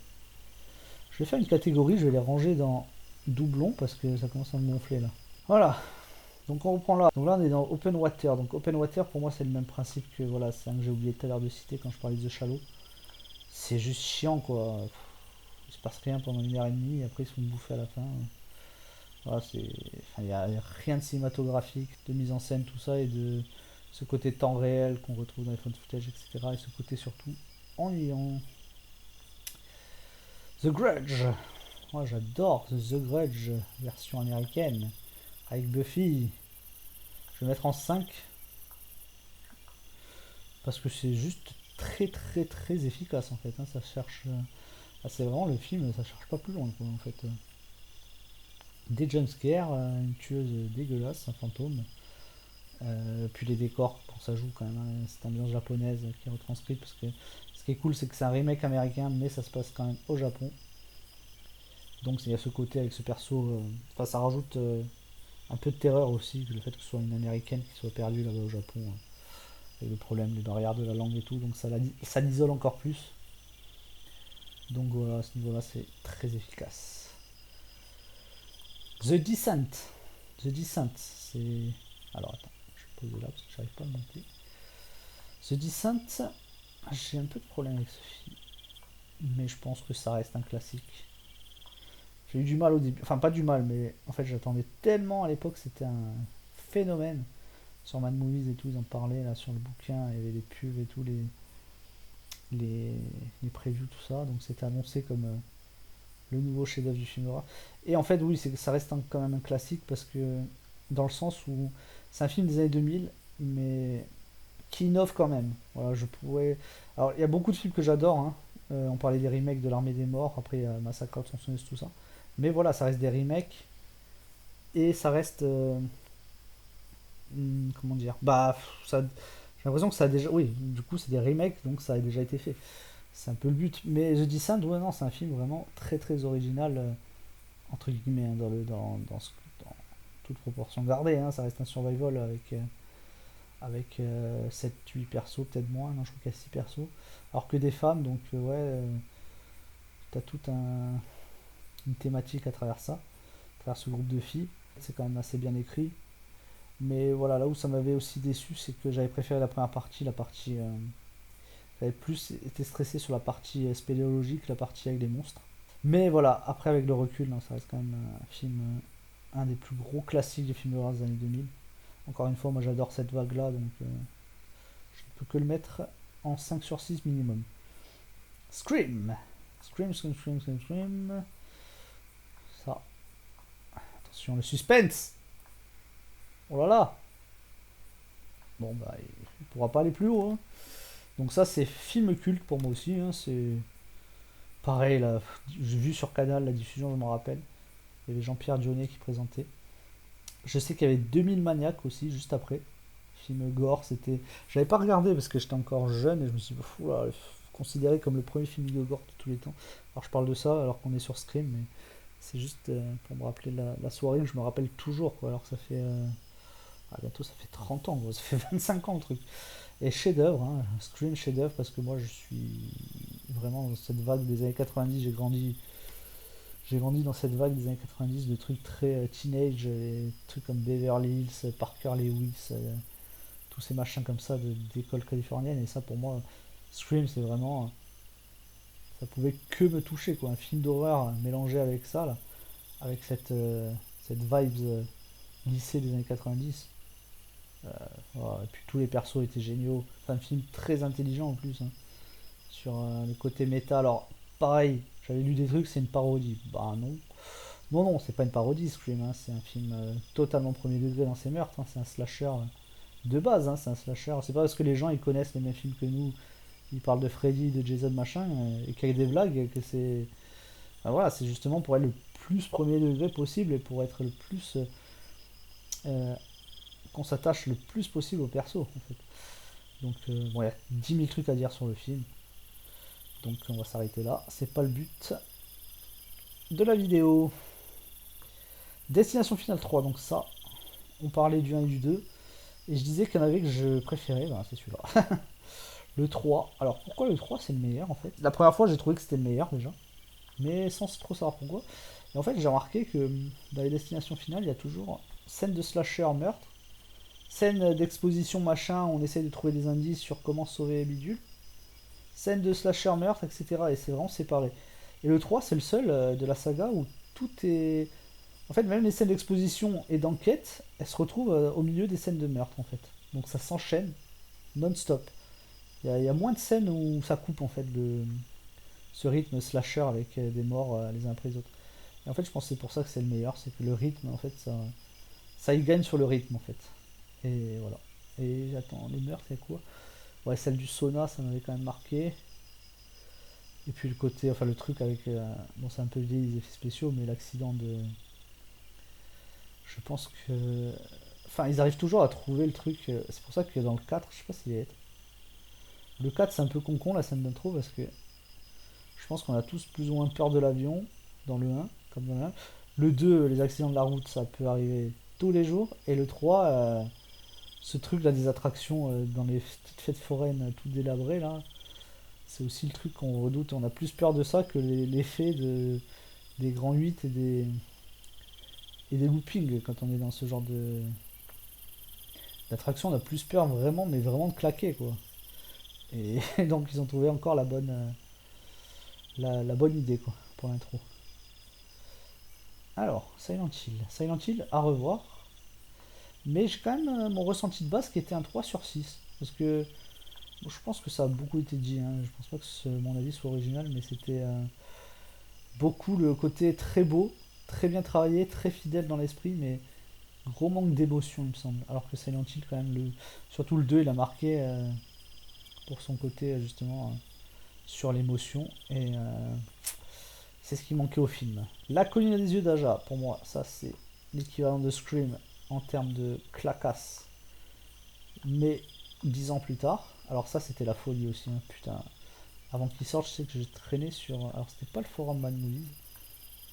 Je vais faire une catégorie, je vais les ranger dans doublon parce que ça commence à me gonfler là. Voilà, donc on reprend là. Donc là on est dans Open Water. Donc Open Water pour moi c'est le même principe que voilà, c'est un que j'ai oublié tout à l'heure de citer quand je parlais de The Shallow. C'est juste chiant quoi. Il se passe rien pendant 1 heure et demie et après ils se font bouffer à la fin. Voilà, c'est. Enfin, y a rien de cinématographique, de mise en scène, tout ça, et de ce côté temps réel qu'on retrouve dans les phone footage, etc. Et ce côté surtout ennuyant. The Grudge. Moi j'adore The Grudge, version américaine, avec Buffy. Je vais mettre en 5 parce que c'est juste très très très efficace en fait. Hein. Ça cherche. C'est vraiment le film, ça cherche pas plus loin quoi en fait. Des jumpscares, une tueuse dégueulasse, un fantôme. Puis les décors, pour ça joue quand même, hein, cette ambiance japonaise qui est retranscrite parce que ce qui est cool c'est que c'est un remake américain mais ça se passe quand même au Japon. Donc il y a ce côté avec ce perso, enfin ça rajoute un peu de terreur aussi, le fait que ce soit une américaine qui soit perdue là-bas au Japon, et le problème, le barrière de la langue et tout, donc ça l'isole encore plus. Donc voilà, à ce niveau-là, c'est très efficace. The Descent. The Descent, c'est. Alors attends, je vais poser là parce que j'arrive pas à le monter. The Descent, j'ai un peu de problème avec ce film, mais je pense que ça reste un classique. J'ai eu du mal au début, enfin pas du mal, mais en fait j'attendais tellement à l'époque, c'était un phénomène. Sur Mad Movies et tout, ils en parlaient là sur le bouquin, il y avait les pubs et tout, les, les previews, tout ça. Donc c'était annoncé comme le nouveau chef-d'œuvre du film d'horreur. Et en fait, oui, ça reste quand même un classique parce que dans le sens où c'est un film des années 2000 mais qui innove quand même. Voilà, je pourrais. Alors, il y a beaucoup de films que j'adore, hein. On parlait des remakes de l'Armée des Morts, après il y a Massacre à la tronçonneuse, tout ça. Mais voilà, ça reste des remakes et ça reste. Comment dire? Bah, ça, j'ai l'impression que ça a déjà. Oui, du coup, c'est des remakes, donc ça a déjà été fait. C'est un peu le but. Mais je dis ça, ouais, non, c'est un film vraiment très très original, entre guillemets, hein, dans toute proportion gardée, hein. Ça reste un survival avec 7-8 persos, peut-être moins. Non, je crois qu'il y a 6 persos. Alors que des femmes, donc ouais, t'as toute une thématique à travers ça, à travers ce groupe de filles. C'est quand même assez bien écrit. Mais voilà, là où ça m'avait aussi déçu, c'est que j'avais préféré la première partie, la partie. J'avais plus été stressé sur la partie spéléologique, la partie avec les monstres. Mais voilà, après avec le recul, non, ça reste quand même un film, un des plus gros classiques des films d'horreur des années 2000. Encore une fois, moi j'adore cette vague-là, donc je ne peux que le mettre en 5 sur 6 minimum. Scream. Scream, Scream, Scream, Scream, Scream. Ça. Attention, le suspense. Oh là là. Bon, bah, il pourra pas aller plus haut, hein. Donc ça, c'est film culte pour moi aussi, hein. C'est pareil, là. J'ai vu sur Canal la diffusion, je me rappelle. Il y avait Jean-Pierre Dionnet qui présentait. Je sais qu'il y avait 2000 maniaques aussi, juste après. Film gore, c'était. J'avais pas regardé parce que j'étais encore jeune et je me suis dit, fou là, considéré comme le premier film gore de tous les temps. Alors je parle de ça alors qu'on est sur Scream, mais c'est juste pour me rappeler la soirée que je me rappelle toujours, quoi. Alors que ça fait. Bientôt ça fait 30 ans, quoi. Ça fait 25 ans le truc. Et chef-d'œuvre, hein, Scream chef-d'œuvre parce que moi je suis vraiment dans cette vague des années 90, j'ai grandi dans cette vague des années 90 de trucs très teenage, trucs comme Beverly Hills, Parker Lewis, tous ces machins comme ça d'école californienne. Et ça, pour moi, Scream, c'est vraiment. Ça pouvait que me toucher, quoi. Un film d'horreur mélangé avec ça, là, avec cette vibe lycée des années 90. Voilà. Et puis tous les persos étaient géniaux. C'est un film très intelligent en plus, hein, sur le côté méta. Alors, pareil, j'avais lu des trucs, c'est une parodie. Bah non. Non, non, c'est pas une parodie, Scream, hein. C'est un film totalement premier degré dans ses meurtres, hein. C'est un slasher de base, hein. C'est un slasher. C'est pas parce que les gens ils connaissent les mêmes films que nous, ils parlent de Freddy, de Jason, machin, et qu'il y a des blagues, que c'est. Ben voilà, c'est justement pour être le plus premier degré possible et pour être le plus. Euh, qu'on s'attache le plus possible au perso, en fait. Donc, bon, il y a 10 000 trucs à dire sur le film. Donc, on va s'arrêter là. C'est pas le but de la vidéo. Destination Finale 3, donc ça, on parlait du 1 et du 2. Et je disais qu'il y en avait que je préférais, ben, c'est celui-là. Le 3. Alors pourquoi le 3 c'est le meilleur en fait? La première fois j'ai trouvé que c'était le meilleur déjà, mais sans trop savoir pourquoi. Et en fait j'ai remarqué que dans les destinations finales il y a toujours scène de slasher meurtre, scène d'exposition machin, on essaye de trouver des indices sur comment sauver Bidule, scène de slasher meurtre, etc. Et c'est vraiment séparé. Et le 3 c'est le seul de la saga où tout est. En fait même les scènes d'exposition et d'enquête, elles se retrouvent au milieu des scènes de meurtre en fait. Donc ça s'enchaîne non-stop. Il y a moins de scènes où ça coupe en fait ce rythme slasher avec des morts les uns après les autres. Et en fait, je pense que c'est pour ça que c'est le meilleur, c'est que le rythme, en fait, ça y gagne sur le rythme en fait. Et voilà. Et j'attends, les meurtres, c'est quoi? Ouais, celle du sauna, ça m'avait quand même marqué. Et puis le côté, enfin le truc avec, bon c'est un peu vieilli les effets spéciaux, mais l'accident de, je pense que, enfin ils arrivent toujours à trouver le truc. C'est pour ça que dans le 4 je sais pas s'il est. Le 4 c'est un peu con la scène d'intro parce que je pense qu'on a tous plus ou moins peur de l'avion dans le 1, comme dans le 1. Le 2, les accidents de la route, ça peut arriver tous les jours. Et le 3, ce truc là des attractions dans les petites fêtes foraines toutes délabrées là, c'est aussi le truc qu'on redoute. On a plus peur de ça que l'effet des grands 8 et des loopings quand on est dans ce genre d'attraction. On a plus peur vraiment, mais vraiment de claquer quoi. Et donc ils ont trouvé encore la bonne idée quoi pour l'intro. Alors, Silent Hill. Silent Hill à revoir. Mais j'ai quand même mon ressenti de base qui était un 3 sur 6. Parce que bon, je pense que ça a beaucoup été dit, hein. Je pense pas que mon avis soit original, mais c'était beaucoup le côté très beau, très bien travaillé, très fidèle dans l'esprit, mais Gros manque d'émotion, il me semble. Alors que Silent Hill, quand même, surtout le 2 il a marqué pour son côté, justement, sur l'émotion. Et c'est ce qui manquait au film. La colline des yeux d'Aja, pour moi, ça c'est l'équivalent de Scream en termes de clacasse. Mais 10 ans plus tard, alors ça c'était la folie aussi, hein, putain. Avant qu'il sorte, je sais que j'ai traîné sur. Alors c'était pas le forum Mad Movies,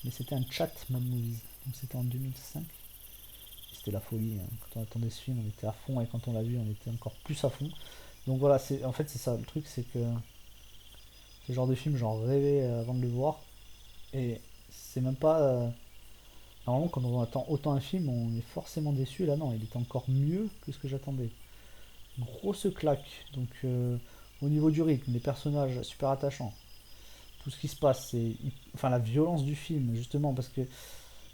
mais c'était un chat Mad Movies. Donc c'était en 2005. C'était la folie, hein. Quand on attendait ce film, on était à fond et quand on l'a vu, on était encore plus à fond. Donc voilà, en fait c'est ça. Le truc c'est que ce genre de film, j'en rêvais avant de le voir. Et c'est même pas. Normalement, quand on attend autant un film, on est forcément déçu. Là, non, il était encore mieux que ce que j'attendais. Grosse claque. Donc, au niveau du rythme, les personnages super attachants, tout ce qui se passe, c'est. Enfin, la violence du film, justement, parce que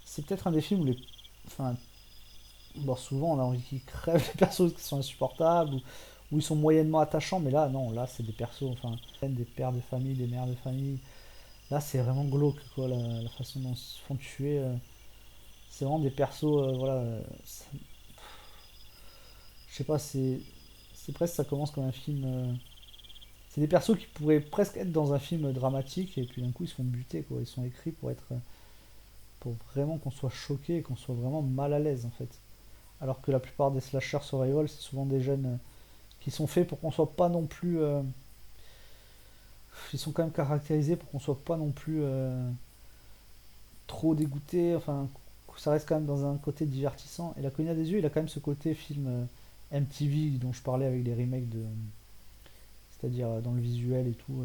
c'est peut-être un des films où les. Enfin, bon, souvent, on a envie qu'ils crèvent les persos qui sont insupportables, ou ils sont moyennement attachants, mais là, non, là, c'est des persos, enfin, des pères de famille, des mères de famille. Là, c'est vraiment glauque, quoi, la façon dont ils se font tuer. C'est vraiment des persos, voilà. Je sais pas, c'est presque, ça commence comme un film. C'est des persos qui pourraient presque être dans un film dramatique, et puis d'un coup, ils se font buter, quoi. Ils sont écrits pour être. Pour vraiment qu'on soit choqué et qu'on soit vraiment mal à l'aise, en fait. Alors que la plupart des slashers survival, c'est souvent des jeunes qui sont faits pour qu'on soit pas non plus. Ils sont quand même caractérisés pour qu'on soit pas non plus trop dégoûté. Enfin, ça reste quand même dans un côté divertissant. Et La Colline des Yeux, il a quand même ce côté film MTV dont je parlais avec les remakes de. C'est-à-dire dans le visuel et tout.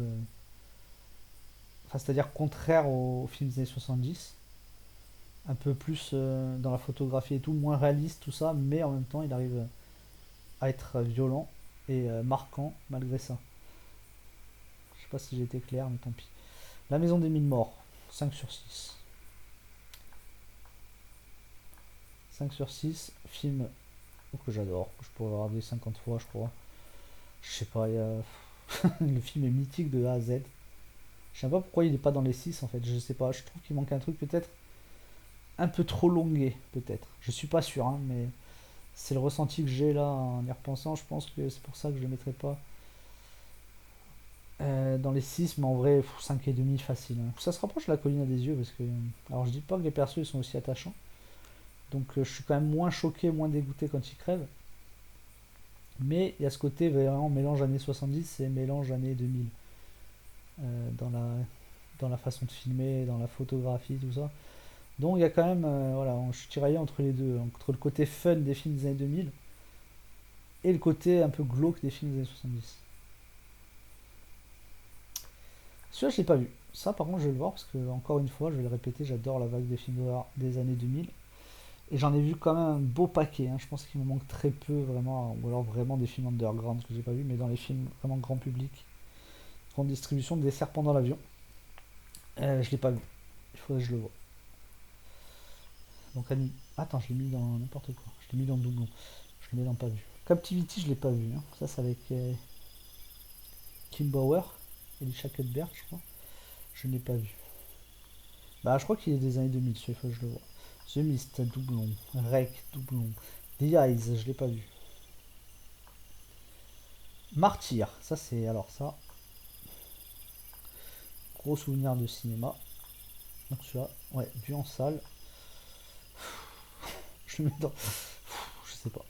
Enfin, c'est-à-dire contraire aux films des années 70. Un peu plus dans la photographie et tout, moins réaliste, tout ça, mais en même temps, il arrive à être violent et marquant malgré ça. Je sais pas si j'ai été clair, mais tant pis. La Maison des Mille Morts, 5 sur 6. 5 sur 6, film que j'adore, que je pourrais regarder 50 fois, je crois. Je sais pas, le film est mythique de A à Z. Je sais pas pourquoi il est pas dans les 6 en fait, je sais pas, je trouve qu'il manque un truc peut-être un peu trop longué, peut-être. Je suis pas sûr, hein, mais c'est le ressenti que j'ai là en y repensant, je pense que c'est pour ça que je le mettrai pas dans les 6 mais en vrai, 5 et demi facile, hein. Ça se rapproche de La Colline des Yeux, parce que. Alors je dis pas que les persos ils sont aussi attachants, donc je suis quand même moins choqué, moins dégoûté quand ils crèvent. Mais il y a ce côté vraiment mélange années 70 et mélange années 2000 dans la façon de filmer, dans la photographie, tout ça. Donc il y a quand même, voilà, je suis tiraillé entre les deux, entre le côté fun des films des années 2000 et le côté un peu glauque des films des années 70. Celui-là, je l'ai pas vu. Ça, par contre, je vais le voir parce que, encore une fois, je vais le répéter, j'adore la vague des films d'horreur des années 2000. Et j'en ai vu quand même un beau paquet, hein. Je pense qu'il me manque très peu, vraiment, ou alors vraiment des films underground que j'ai pas vu, mais dans les films vraiment grand public, grande distribution, des serpents dans l'avion. Je l'ai pas vu. Il faudrait que je le vois. Donc, attends, je l'ai mis dans n'importe quoi. Je l'ai mis dans doublon. Je l'ai mis dans pas vu. Captivity, je l'ai pas vu, hein. Ça, c'est avec Kim Bauer, Elisha Cuthbert, je crois. Je n'ai pas vu. Bah, je crois qu'il est des années 2000, celui-là, il faut que je le vois. The Mist, doublon. Rec, doublon. The Eyes, je l'ai pas vu. Martyr, ça c'est. Alors, ça, gros souvenir de cinéma. Donc, celui-là, ouais, vu en salle. Je le mets dans. Je sais pas.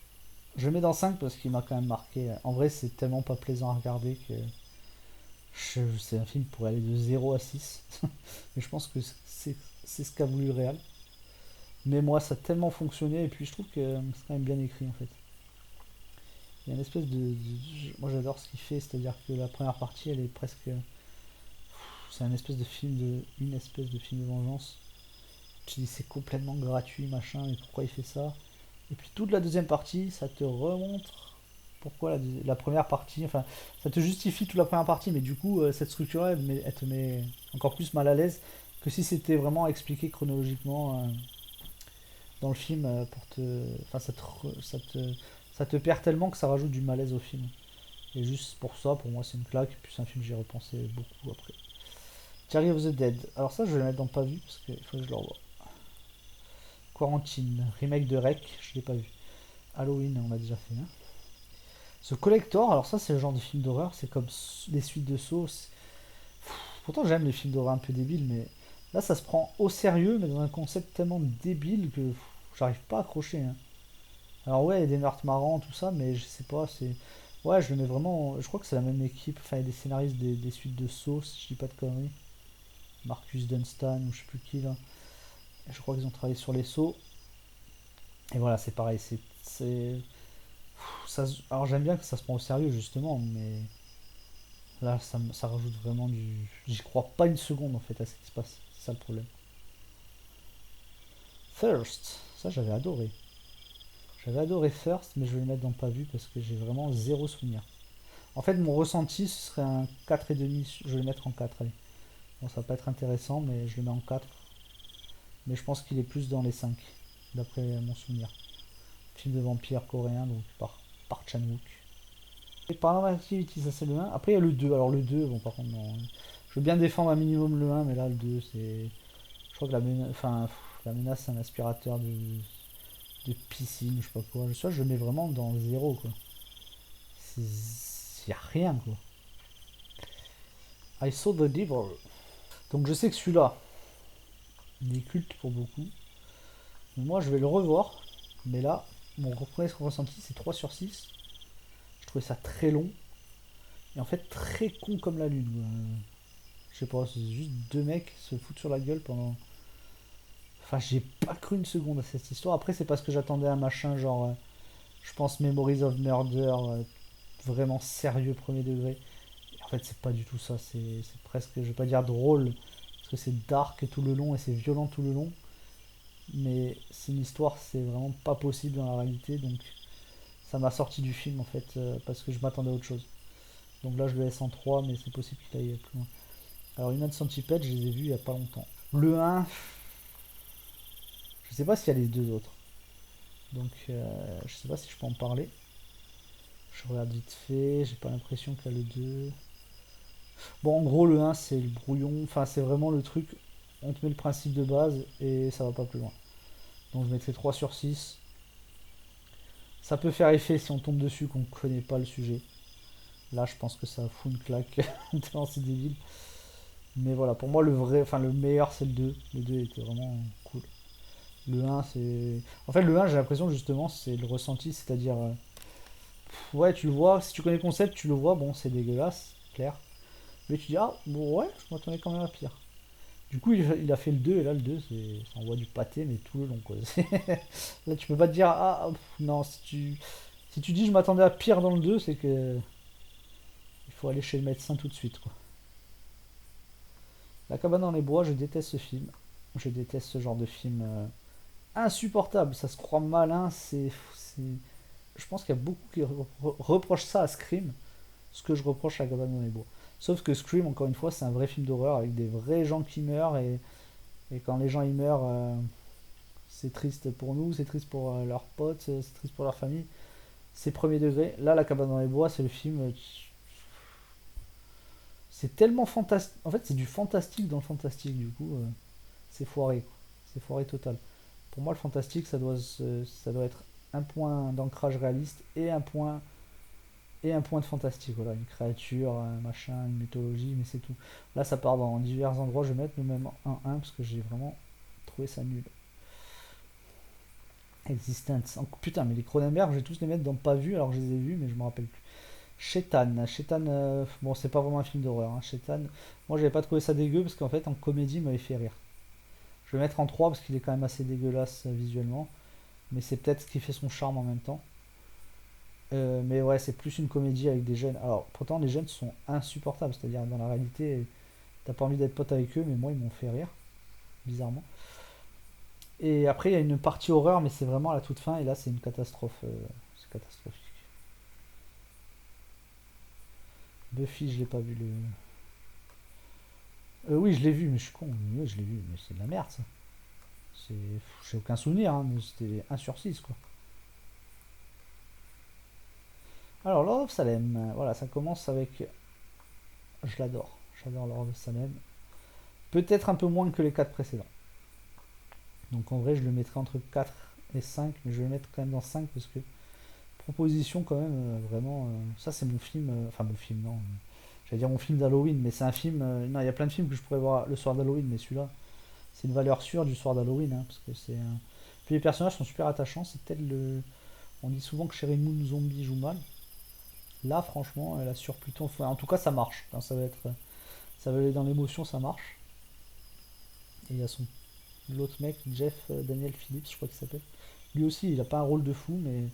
Je le mets dans 5 parce qu'il m'a quand même marqué. En vrai, c'est tellement pas plaisant à regarder que. C'est un film pour aller de 0 à 6. Mais je pense que c'est ce qu'a voulu le réal. Mais moi, ça a tellement fonctionné. Et puis, je trouve que c'est quand même bien écrit en fait. Il y a une espèce moi, j'adore ce qu'il fait. C'est-à-dire que la première partie, elle est presque. C'est un espèce de film de. Une espèce de film de vengeance. Tu dis, c'est complètement gratuit, machin. Mais pourquoi il fait ça? Et puis, toute la deuxième partie, ça te remontre pourquoi la première partie, enfin, ça te justifie toute la première partie, mais du coup, cette structure, elle te met encore plus mal à l'aise que si c'était vraiment expliqué chronologiquement dans le film pour te. Enfin, ça te perd tellement que ça rajoute du malaise au film. Et juste pour ça, pour moi, c'est une claque. Et puis, c'est un film que j'ai repensé beaucoup après. Diary of the Dead. Alors, ça, je vais le mettre dans pas vu parce qu'il faut que je le revoie. Quarantine, remake de Rec, je l'ai pas vu. Halloween, on l'a déjà fait. Hein. Ce Collector, alors ça c'est le genre de film d'horreur, c'est comme les suites de Saw. Pourtant j'aime les films d'horreur un peu débiles, mais là ça se prend au sérieux, mais dans un concept tellement débile que j'arrive pas à accrocher. Hein. Alors ouais, il y a des meurtres marrants, tout ça, mais je sais pas, c'est... Ouais, je le mets vraiment... Je crois que c'est la même équipe, enfin il y a des scénaristes des suites de Saw, si je dis pas de conneries. Marcus Dunstan, ou je sais plus qui là. Je crois qu'ils ont travaillé sur les Saw. Et voilà, c'est pareil, alors j'aime bien que ça se prend au sérieux justement, mais là ça rajoute vraiment du... J'y crois pas une seconde en fait à ce qui se passe, c'est ça le problème. Thirst, ça j'avais adoré. J'avais adoré Thirst, mais je vais le mettre dans pas vu parce que j'ai vraiment zéro souvenir. En fait, mon ressenti, ce serait un 4,5. Je vais le mettre en 4. Allez. Bon, ça va pas être intéressant, mais je le mets en 4. Mais je pense qu'il est plus dans les 5, d'après mon souvenir. Film de vampire coréen, donc par Chan-wook. Et Paranormal Activity, ça c'est le 1. Après, il y a le 2. Alors, le 2, bon, par contre, non. Je veux bien défendre un minimum le 1, mais là, le 2, c'est. Je crois que la menace, c'est un aspirateur de piscine, je sais pas quoi. Ça, je le mets vraiment dans 0, quoi. Il n'y a rien, quoi. I saw the devil. Donc, je sais que celui-là, il est culte pour beaucoup. Moi, je vais le revoir. Mais là, mon premier ressenti, c'est 3 sur 6. Je trouvais ça très long. Et en fait, très con comme la lune. Je sais pas, c'est juste deux mecs se foutent sur la gueule pendant. Enfin, j'ai pas cru une seconde à cette histoire. Après, c'est parce que j'attendais un machin genre. Je pense Memories of Murder, vraiment sérieux, premier degré. Et en fait, c'est pas du tout ça. C'est presque, je vais pas dire drôle, parce que c'est dark tout le long et c'est violent tout le long. Mais c'est une histoire, c'est vraiment pas possible dans la réalité. Donc, ça m'a sorti du film en fait, parce que je m'attendais à autre chose. Donc là, je le laisse en 3, mais c'est possible qu'il aille plus loin. Alors, Human Centipede, je les ai vus il y a pas longtemps. Le 1, je sais pas s'il y a les deux autres. Donc, je sais pas si je peux en parler. Je regarde vite fait, j'ai pas l'impression qu'il y a le 2. Bon, en gros, le 1, c'est le brouillon. Enfin, c'est vraiment le truc. On te met le principe de base et ça va pas plus loin. Donc, je mettrai 3 sur 6. Ça peut faire effet si on tombe dessus qu'on connaît pas le sujet. Là, je pense que ça fout une claque. Tellement c'est débile. Mais voilà, pour moi, le vrai, enfin, le meilleur, c'est le 2. Le 2 était vraiment cool. Le 1, c'est. En fait, le 1, j'ai l'impression justement, c'est le ressenti, c'est-à-dire. Ouais, tu le vois, si tu connais le concept, tu le vois, bon, c'est dégueulasse, clair. Mais tu dis, ah, bon, ouais, je m'attendais quand même à pire. Du coup, il a fait le 2 et là, le 2, ça envoie du pâté, mais tout le long, quoi. Là, tu peux pas te dire, ah, non, si tu dis, je m'attendais à pire dans le 2, c'est que. Il faut aller chez le médecin tout de suite, quoi. La cabane dans les bois, je déteste ce film. Je déteste ce genre de film insupportable. Ça se croit malin, je pense qu'il y a beaucoup qui reprochent ça à Scream, ce que je reproche à la cabane dans les bois. Sauf que Scream, encore une fois, c'est un vrai film d'horreur avec des vrais gens qui meurent et quand les gens y meurent, c'est triste pour nous, c'est triste pour leurs potes, c'est triste pour leur famille. C'est premier degré. Là, la cabane dans les bois, c'est le film. C'est tellement fantastique. En fait, c'est du fantastique dans le fantastique, du coup. C'est foiré, quoi. C'est foiré total. Pour moi, le fantastique, ça doit être un point d'ancrage réaliste et un point de fantastique. Voilà, une créature, un machin, une mythologie, mais c'est tout. Là, ça part dans divers endroits. Je vais mettre le même en 1 parce que j'ai vraiment trouvé ça nul. Existence. Putain, mais les Cronenberg, je vais tous les mettre dans pas vu alors que je les ai vus, mais je me rappelle plus. Shetan. Shetan, bon, c'est pas vraiment un film d'horreur. Hein. Shetan, moi, j'avais pas trouvé ça dégueu parce qu'en fait, en comédie, il m'avait fait rire. Je vais mettre en 3 parce qu'il est quand même assez dégueulasse visuellement. Mais c'est peut-être ce qui fait son charme en même temps. Mais ouais, c'est plus une comédie avec des jeunes. Alors, pourtant, les jeunes sont insupportables. C'est-à-dire, dans la réalité, t'as pas envie d'être pote avec eux, mais moi, ils m'ont fait rire, bizarrement. Et après, il y a une partie horreur, mais c'est vraiment à la toute fin. Et là, c'est une catastrophe. C'est catastrophique. Buffy, je l'ai pas vu. Oui, je l'ai vu, mais je suis con. Oui, je l'ai vu, mais c'est de la merde, ça. C'est... J'ai aucun souvenir, hein, mais c'était 1 sur 6, quoi. Alors, Lord of Salem, voilà, ça commence avec. Je l'adore. J'adore Lord of Salem. Peut-être un peu moins que les 4 précédents. Donc en vrai, je le mettrais entre 4 et 5, mais je vais le mettre quand même dans 5 parce que proposition quand même, vraiment. Ça, c'est mon film. Enfin, mon film, non. J'allais dire mon film d'Halloween, mais c'est un film. Non, il y a plein de films que je pourrais voir le soir d'Halloween, mais celui-là, c'est une valeur sûre du soir d'Halloween, hein, parce que c'est. Puis les personnages sont super attachants. C'est tel le. On dit souvent que Sherry Moon Zombie joue mal. Là, franchement, elle assure plutôt. Enfin, en tout cas, ça marche. Quand ça va être. Ça va aller dans l'émotion, ça marche. Et il y a son. L'autre mec, Jeff Daniel Phillips, je crois qu'il s'appelle. Lui aussi, il a pas un rôle de fou, mais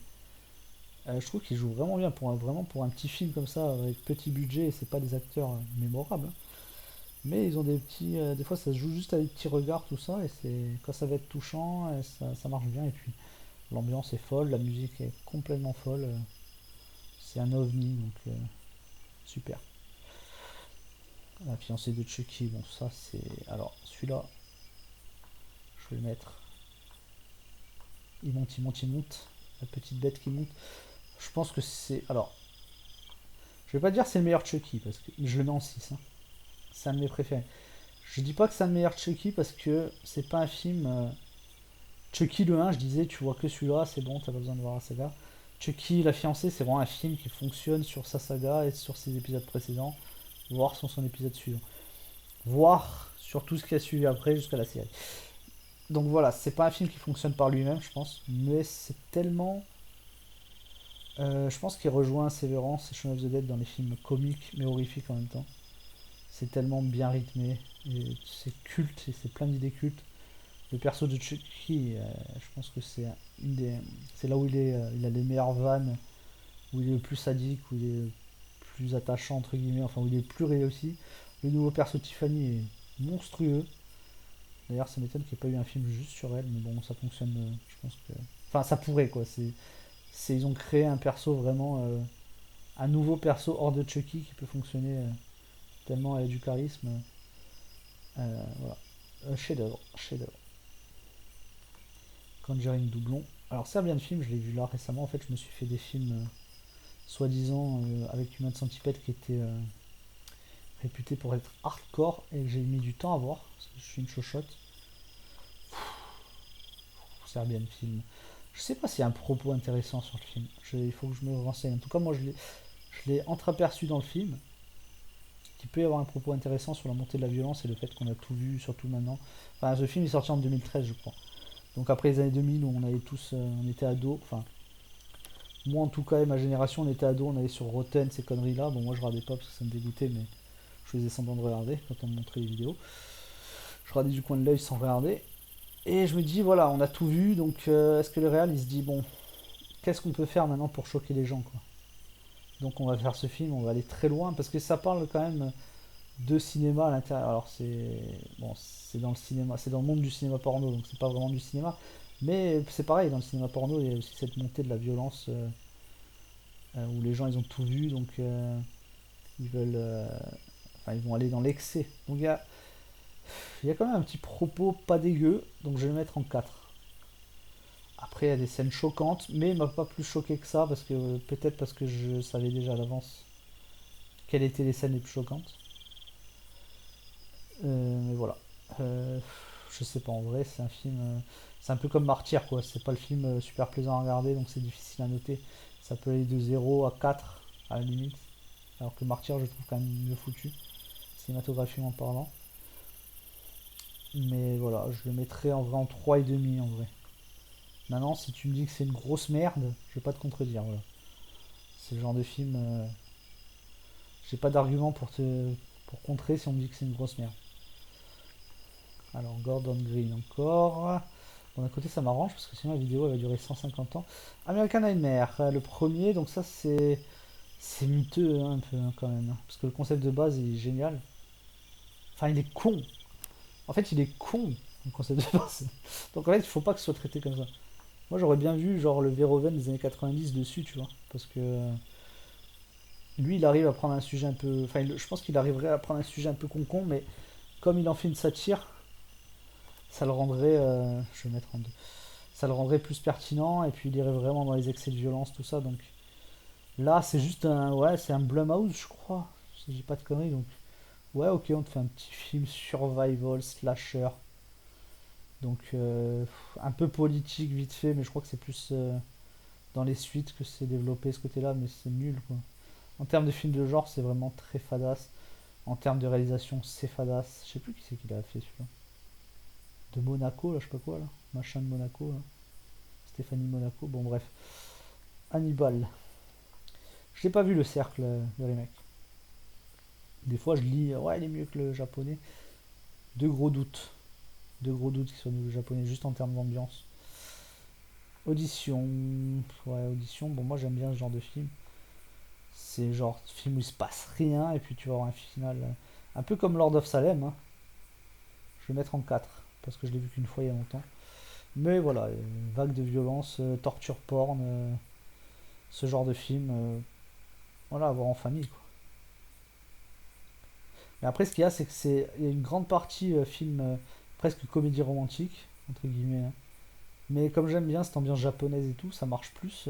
je trouve qu'il joue vraiment bien vraiment pour un petit film comme ça, avec petit budget, et c'est pas des acteurs mémorables, hein. Mais ils ont des petits. Des fois, ça se joue juste avec des petits regards, tout ça, et c'est quand ça va être touchant, ça marche bien. Et puis, l'ambiance est folle, la musique est complètement folle. C'est un ovni, donc super. La fiancée de Chucky, bon, ça c'est. Alors, celui-là, je vais le mettre. Il monte, il monte, il monte. La petite bête qui monte. Je pense que c'est. Alors, je vais pas dire c'est le meilleur Chucky, parce que je le mets en 6, hein. C'est un de mes préférés. Je dis pas que c'est un meilleur Chucky parce que c'est pas un film. Chucky le 1, je disais, tu vois que celui-là, c'est bon, t'as pas besoin de voir la saga. Chucky la fiancée, c'est vraiment un film qui fonctionne sur sa saga et sur ses épisodes précédents, voire sur son épisode suivant. Voire sur tout ce qui a suivi après jusqu'à la série. Donc voilà, c'est pas un film qui fonctionne par lui-même, je pense, mais c'est tellement. Je pense qu'il rejoint Severance et Shaun of the Dead dans les films comiques mais horrifiques en même temps. C'est tellement bien rythmé, et c'est culte, et c'est plein d'idées cultes. Le perso de Chucky, je pense que une des, c'est là où il a les meilleures vannes, où il est le plus sadique, où il est le plus attachant entre guillemets, enfin où il est le plus réussi. Le nouveau perso Tiffany est monstrueux. D'ailleurs, ça m'étonne qu'il n'y ait pas eu un film juste sur elle, mais bon, ça fonctionne. Je pense que, enfin, ça pourrait quoi. Ils ont créé un perso vraiment, un nouveau perso hors de Chucky qui peut fonctionner tellement elle a du charisme. Voilà, chef-d'œuvre, chef-d'œuvre. Conjuring doublon. Alors c'est un bien de film, je l'ai vu là récemment. En fait, je me suis fait des films soi-disant avec Human Centipede qui étaient réputés pour être hardcore et que j'ai mis du temps à voir parce que je suis une chochotte. C'est un bien de film. Je sais pas s'il y a un propos intéressant sur le film. Il faut que je me renseigne. En tout cas, moi, je l'ai entreaperçu dans le film. Qu'il peut y avoir un propos intéressant sur la montée de la violence et le fait qu'on a tout vu, surtout maintenant. Enfin, ce film est sorti en 2013, je crois. Donc après les années 2000 où on avait tous, on était ados, enfin moi en tout cas et ma génération on était ados, on allait sur Rotten ces conneries là. Bon moi je regardais pas parce que ça me dégoûtait mais je faisais semblant de regarder quand on me montrait les vidéos. Je regardais du coin de l'œil sans regarder. Et je me dis voilà on a tout vu donc est-ce que le réal il se dit bon qu'est-ce qu'on peut faire maintenant pour choquer les gens quoi. Donc on va faire ce film, on va aller très loin parce que ça parle quand même de cinéma à l'intérieur. Alors c'est bon, c'est dans le cinéma, c'est dans le monde du cinéma porno, donc c'est pas vraiment du cinéma. Mais c'est pareil, dans le cinéma porno, il y a aussi cette montée de la violence où les gens ils ont tout vu, donc ils veulent, enfin ils vont aller dans l'excès. Donc il y a quand même un petit propos pas dégueu, donc je vais le mettre en 4. Après il y a des scènes choquantes, mais il m'a pas plus choqué que ça parce que peut-être parce que je savais déjà à l'avance quelles étaient les scènes les plus choquantes. Mais voilà. Euh, je sais pas, en vrai, c'est un film. C'est un peu comme Martyr, quoi. C'est pas le film super plaisant à regarder, donc c'est difficile à noter. Ça peut aller de 0 à 4 à la limite. Alors que Martyr, je trouve quand même mieux foutu, cinématographiquement parlant. Mais voilà, je le mettrais en vrai en 3,5 en vrai. Maintenant, si tu me dis que c'est une grosse merde, je vais pas te contredire. Voilà. C'est le genre de film. J'ai pas d'argument pour contrer si on me dit que c'est une grosse merde. Alors, Gordon Green encore. Bon, d'un côté, ça m'arrange parce que sinon la vidéo elle va durer 150 ans. American Nightmare, le premier, donc ça c'est miteux hein, un peu hein, quand même, hein, parce que le concept de base il est génial. Enfin, il est con. En fait, il est con le concept de base. Donc en fait, il faut pas que ce soit traité comme ça. Moi, j'aurais bien vu genre le Verhoeven des années 90 dessus, tu vois, parce que lui, il arrive à prendre un sujet un peu. Enfin, je pense qu'il arriverait à prendre un sujet un peu con-con, mais comme il en fait une satire, ça le rendrait. Je vais mettre en deux. Ça le rendrait plus pertinent et puis il irait vraiment dans les excès de violence, tout ça. Donc là, c'est juste un, ouais, c'est un Blumhouse, je crois. Si j'ai pas de conneries, donc ouais, ok, on te fait un petit film survival slasher. Donc un peu politique vite fait, mais je crois que c'est plus dans les suites que c'est développé ce côté-là, mais c'est nul quoi. En termes de film de genre, c'est vraiment très fadasse. En termes de réalisation, c'est fadasse. Je sais plus qui c'est qui l'a fait celui-là. De Monaco, là, je sais pas quoi, là. Machin de Monaco, là. Stéphanie Monaco, bon bref. Hannibal. Je n'ai pas vu le cercle, le remake. Des fois, je lis, ouais, il est mieux que le japonais. Deux gros doutes. Deux gros doutes qui sont mieux que le japonais, juste en termes d'ambiance. Audition. Ouais, audition. Bon, moi, j'aime bien ce genre de film. C'est genre film où il se passe rien, et puis tu vas avoir un final. Un peu comme Lord of Salem, hein. Je vais mettre en 4 parce que je l'ai vu qu'une fois il y a longtemps. Mais voilà, vague de violence, torture porn, ce genre de film, voilà, à voir en famille, quoi. Mais après, ce qu'il y a, c'est que il y a une grande partie film presque comédie romantique, entre guillemets, hein. Mais comme j'aime bien cette ambiance japonaise et tout, ça marche plus.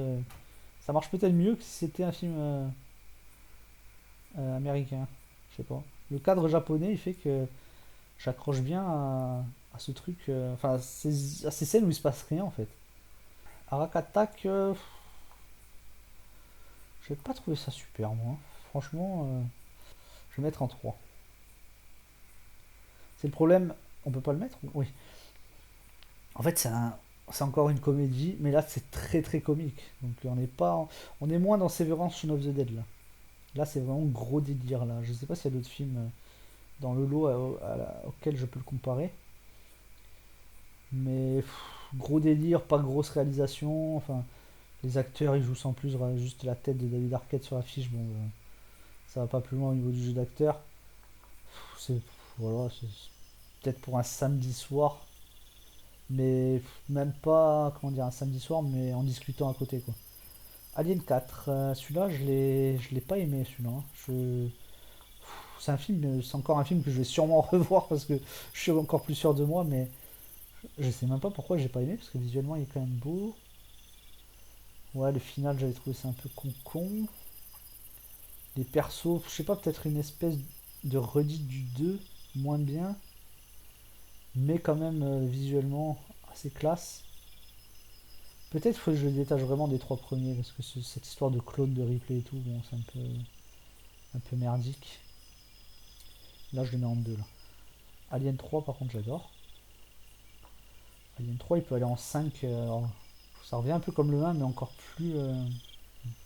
Ça marche peut-être mieux que si c'était un film américain. Je sais pas. Le cadre japonais, il fait que j'accroche bien à ce truc. Enfin, à ces scènes où il se passe rien en fait. Arak Attack, j'ai pas trouvé ça super, moi. Franchement, je vais mettre en 3. C'est le problème, on peut pas le mettre? Oui. En fait, c'est encore une comédie, mais là, c'est très très comique. Donc, on est moins dans Severance Shaun of the Dead, là. Là, c'est vraiment gros délire, là. Je sais pas s'il y a d'autres films dans le lot auquel je peux le comparer. Mais gros délire, pas grosse réalisation. Enfin, les acteurs, ils jouent sans plus, juste la tête de David Arquette sur l'affiche. Bon, ça va pas plus loin au niveau du jeu d'acteur. C'est voilà, c'est peut-être pour un samedi soir, mais même pas, comment dire, un samedi soir, mais en discutant à côté, quoi. Alien 4, celui-là, je l'ai pas aimé, celui-là, hein. C'est un film, c'est encore un film que je vais sûrement revoir parce que je suis encore plus sûr de moi, mais je sais même pas pourquoi j'ai pas aimé, parce que visuellement, il est quand même beau. Ouais, le final, j'avais trouvé ça un peu con. Les persos, je sais pas, peut-être une espèce de redite du 2 moins bien, mais quand même visuellement assez classe. Peut-être que je le détache vraiment des trois premiers, parce que cette histoire de clone de Ripley et tout, bon, c'est un peu merdique. Là, je le mets en 2 là. Alien 3, par contre, j'adore. Alien 3, il peut aller en 5. Alors, ça revient un peu comme le 1, mais encore plus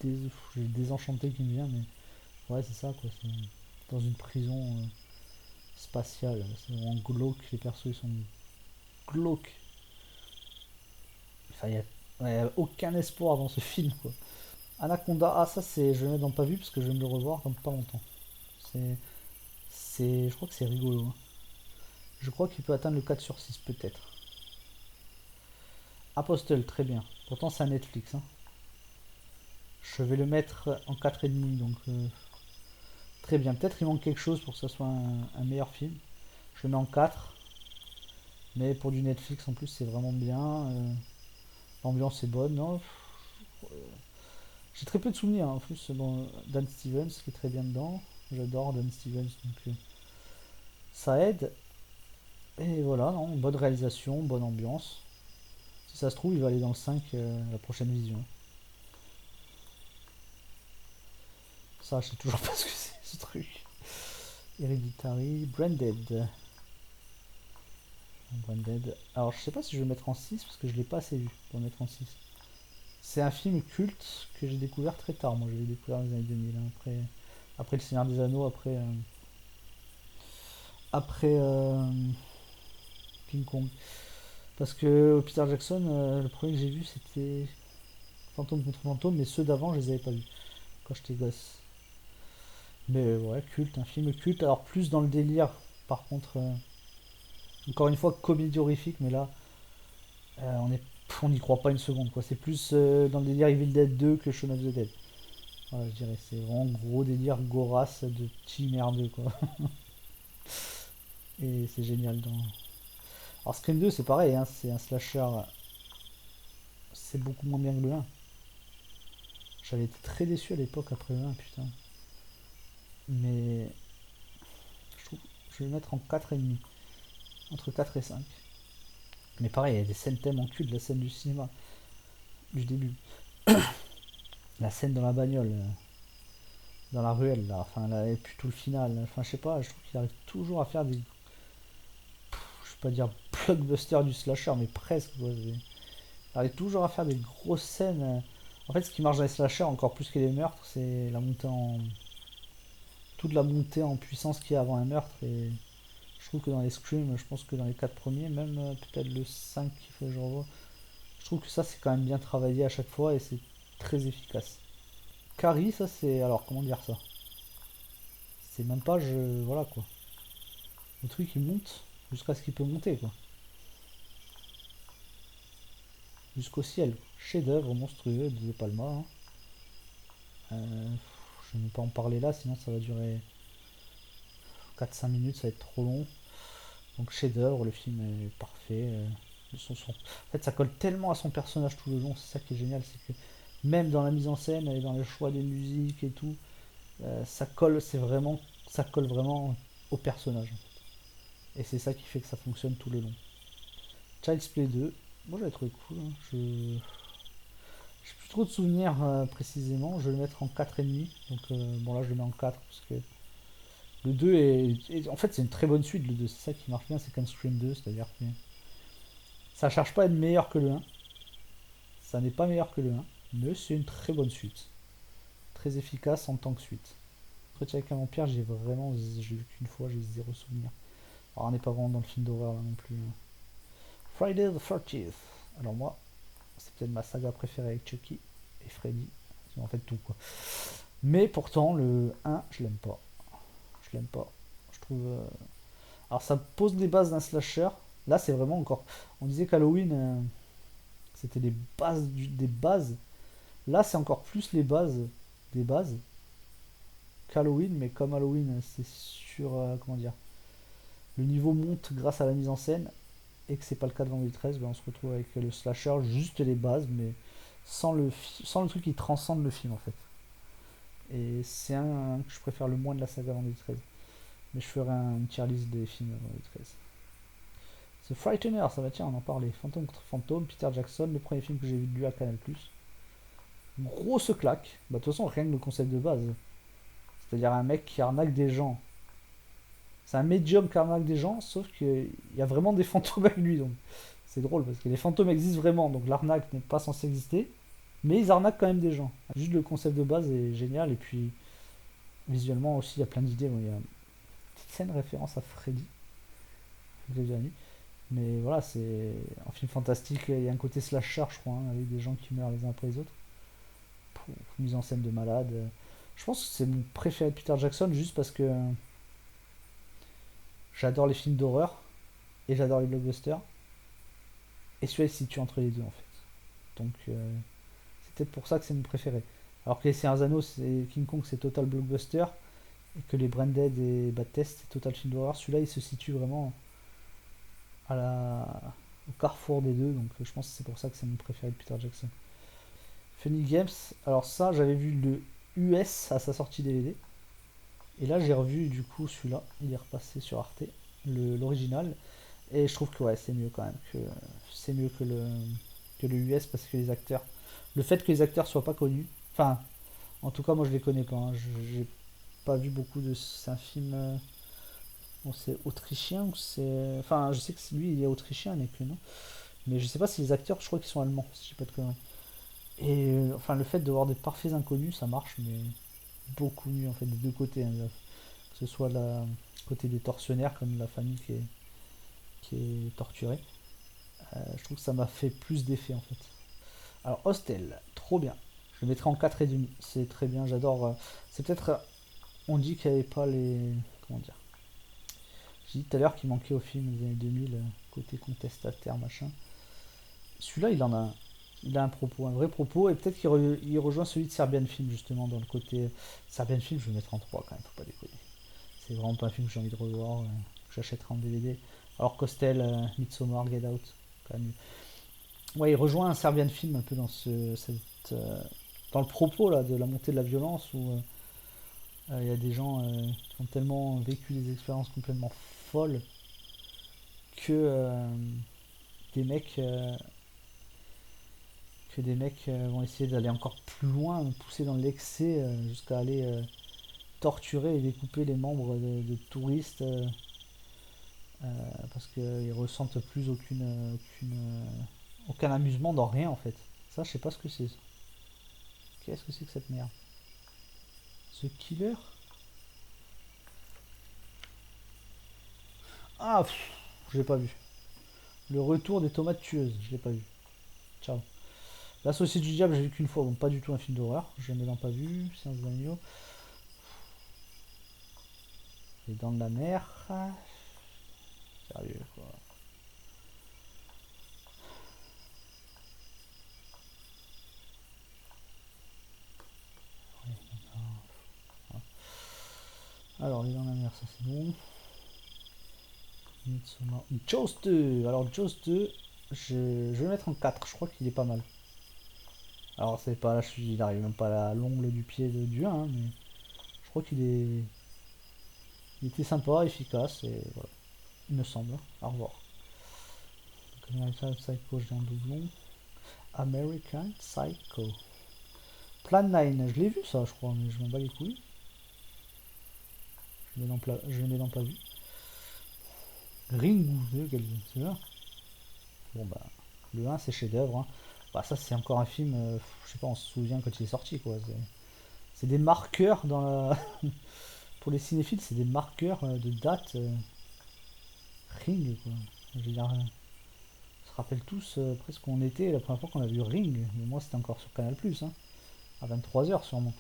j'ai le désenchanté qui me vient, mais ouais, c'est ça, quoi. C'est dans une prison spatiale. C'est vraiment glauque, les persos, ils sont glauques. Enfin, il n'y a, ouais, y a aucun espoir dans ce film, quoi. Anaconda, ah, ça, c'est, je vais le mettre dans pas vu, parce que je vais me le revoir dans pas longtemps. C'est, je crois que c'est rigolo, hein. Je crois qu'il peut atteindre le 4 sur 6 peut-être. Apostle, très bien. Pourtant, c'est un Netflix, hein. Je vais le mettre en 4,5, donc très bien. Peut-être il manque quelque chose pour que ce soit un meilleur film. Je le mets en 4. Mais pour du Netflix, en plus, c'est vraiment bien. L'ambiance est bonne, non? J'ai très peu de souvenirs, hein. En plus, bon, Dan Stevens qui est très bien dedans. J'adore Dan Stevens, donc ça aide. Et voilà, non, bonne réalisation, bonne ambiance. Si ça se trouve, il va aller dans le 5 la prochaine vision. Ça, je sais toujours pas ce que c'est ce truc. Hereditary, Branded. Branded. Alors, je sais pas si je vais le mettre en 6 parce que je l'ai pas assez vu pour le mettre en 6. C'est un film culte que j'ai découvert très tard. Moi, je l'ai découvert dans les années 2000, hein, après Le Seigneur des Anneaux, après King Kong. Parce que Peter Jackson, le premier que j'ai vu, c'était Fantôme contre Fantôme, mais ceux d'avant, je les avais pas vus quand j'étais gosse. Mais ouais, culte, un film culte. Alors, plus dans le délire, par contre, encore une fois, comédie horrifique, mais là, on n'y croit pas une seconde, quoi. C'est plus dans le délire Evil Dead 2 que Shaun of the Dead. Voilà, je dirais, c'est vraiment gros délire gorasse de petits merdeux, quoi. Et c'est génial dans. Alors, Scream 2, c'est pareil, hein, c'est un slasher. C'est beaucoup moins bien que le 1. J'avais été très déçu à l'époque après le 1, putain. Mais je trouve, je vais le mettre en 4,5. Entre 4 et 5. Mais pareil, il y a des scènes tellement cul de la scène du cinéma, du début. La scène dans la bagnole, dans la ruelle, là, enfin, là, et puis tout le final. Enfin, je sais pas, je trouve qu'il arrive toujours à faire des, je vais pas dire blockbusters du slasher, mais presque, quoi. Il arrive toujours à faire des grosses scènes. En fait, ce qui marche dans les slashers, encore plus que les meurtres, c'est la montée en. Toute la montée en puissance qu'il y a avant un meurtre. Et je trouve que dans les Scream, je pense que dans les 4 premiers, même peut-être le 5 qu'il faut que je revoie, je trouve que ça, c'est quand même bien travaillé à chaque fois et c'est très efficace. Carrie, ça, c'est. Alors, comment dire ça? C'est même pas. Voilà, quoi. Le truc, il monte jusqu'à ce qu'il peut monter, quoi. Jusqu'au ciel. Chef-d'œuvre monstrueux de De Palma, hein. Euh, je ne vais pas en parler là, sinon ça va durer 4-5 minutes, ça va être trop long. Donc chef-d'œuvre, le film est parfait. En fait, ça colle tellement à son personnage tout le long, c'est ça qui est génial, c'est que même dans la mise en scène et dans le choix des musiques et tout, ça colle, ça colle vraiment au personnage. Et c'est ça qui fait que ça fonctionne tout le long. Child's Play 2, moi j'avais trouvé cool, hein. J'ai plus trop de souvenirs précisément, je vais le mettre en 4,5. Donc bon là je le mets en 4 parce que le 2 en fait c'est une très bonne suite, le 2 c'est ça qui marche bien, c'est comme Scream 2, c'est-à-dire que ça cherche pas à être meilleur que le 1, ça n'est pas meilleur que le 1, mais c'est une très bonne suite, très efficace en tant que suite. Entretien avec un vampire, j'ai vu qu'une fois, j'ai zéro souvenir. Alors on n'est pas vraiment dans le film d'horreur là non plus, hein. Friday the 30th. Alors moi, c'est peut-être ma saga préférée avec Chucky et Freddy. C'est en fait tout quoi. Mais pourtant, le 1, je l'aime pas. Je l'aime pas. Je trouve. Alors ça pose les bases d'un slasher. Là, c'est vraiment encore. On disait qu'Halloween, c'était des bases. Là, c'est encore plus les bases des bases qu'Halloween. Mais comme Halloween, c'est sur. Comment dire? Le niveau monte grâce à la mise en scène. Et que c'est pas le cas de Vendredi 13, ben on se retrouve avec le slasher, juste les bases, mais sans le truc qui transcende le film en fait. Et c'est un que je préfère le moins de la saga Vendredi 13. Mais je ferai une tier list des films Vendredi 13. The Frightener, ça va, tiens, on en parlait. Fantôme contre Fantôme, Peter Jackson, le premier film que j'ai vu de lui à Canal+. Grosse claque. Bah, de toute façon, rien que le concept de base. C'est-à-dire un mec qui arnaque des gens. C'est un médium qui arnaque des gens, sauf qu'il y a vraiment des fantômes avec lui. Donc c'est drôle parce que les fantômes existent vraiment, donc l'arnaque n'est pas censée exister. Mais ils arnaquent quand même des gens. Juste le concept de base est génial. Et puis visuellement aussi, il y a plein d'idées. Bon, il y a une petite scène référence à Freddy. Je l'ai déjà mis. Mais voilà, c'est un film fantastique. Il y a un côté slasher, je crois, hein, avec des gens qui meurent les uns après les autres. Pouf, mise en scène de malade. Je pense que c'est mon préféré de Peter Jackson juste parce que j'adore les films d'horreur et j'adore les blockbusters. Et celui-là il se situe entre les deux en fait. Donc c'est peut-être pour ça que c'est mon préféré. Alors que les Seigneurs Anneaux, c'est King Kong, c'est total blockbuster. Et que les Branded et Bad Test, c'est total film d'horreur. Celui-là, il se situe vraiment à au carrefour des deux. Donc je pense que c'est pour ça que c'est mon préféré de Peter Jackson. Funny Games, alors ça, j'avais vu le US à sa sortie DVD. Et là, j'ai revu du coup celui-là. Il est repassé sur Arte, l'original. Et je trouve que ouais, c'est mieux quand même. C'est mieux que le US parce que les acteurs. Le fait que les acteurs soient pas connus. Enfin, en tout cas, moi je les connais pas, hein. J'ai pas vu beaucoup de. C'est un film. Bon, c'est autrichien ou c'est. Enfin, je sais que lui il est autrichien, n'est que non. Mais je sais pas si les acteurs, je crois qu'ils sont allemands, si j'ai pas de conneries. Et enfin, le fait de voir des parfaits inconnus, ça marche, mais beaucoup mieux en fait des deux côtés, hein. Que ce soit la côté des tortionnaires, comme la famille qui est torturée. Je trouve que ça m'a fait plus d'effet en fait. Alors, Hostel, trop bien. Je le mettrai en 4,5. C'est très bien, j'adore. C'est peut-être. On dit qu'il n'y avait pas les. Comment dire? J'ai dit tout à l'heure qu'il manquait au film des années 2000, côté contestataire, machin. Celui-là, il en a un. Il a un propos, un vrai propos, et peut-être qu'il rejoint celui de Serbian Film, justement, dans le côté. Serbian Film, je vais le mettre en 3 quand même, faut pas déconner. C'est vraiment pas un film que j'ai envie de revoir, que j'achèterai en DVD. Alors Costel, Midsommar, Get Out, quand même. Ouais, il rejoint un Serbian Film un peu dans dans le propos là, de la montée de la violence, où il y a des gens qui ont tellement vécu des expériences complètement folles que des mecs, vont essayer d'aller encore plus loin, pousser dans l'excès jusqu'à aller torturer et découper les membres de touristes parce qu'ils ressentent plus aucun amusement dans rien en fait. Ça, je sais pas ce que c'est. Qu'est-ce que c'est que cette merde? Ce killer? Ah, je l'ai pas vu. Le retour des tomates tueuses, je l'ai pas vu. Ciao. L'associé du diable, j'ai vu qu'une fois, bon, pas du tout un film d'horreur, je ne l'ai pas vu. Séance d'agneau. Les dents de la mer. Sérieux quoi. Alors, les dents de la mer, ça c'est bon. Midsommar. Jaws 2. Alors, Jaws 2, je vais le mettre en 4. Je crois qu'il est pas mal. Alors, c'est pas là, il n'arrive même pas à l'ongle du pied du 1, hein, mais je crois il était sympa, efficace, et voilà. Il me semble. Au revoir. American Psycho, j'ai un doublon. American Psycho. Plan 9, je l'ai vu ça, je crois, mais je m'en bats les couilles. Je le mets dans pas vu. Ringu, c'est là. Bon bah, le 1 c'est chef-d'œuvre. Hein. Bah, ça c'est encore un film, je sais pas, on se souvient quand il est sorti quoi. C'est des marqueurs dans la. Pour les cinéphiles, c'est des marqueurs de date. Ring quoi. Je veux dire, on se rappelle tous presque où on était la première fois qu'on a vu Ring. Mais moi c'était encore sur Canal Plus, hein, à 23h sûrement.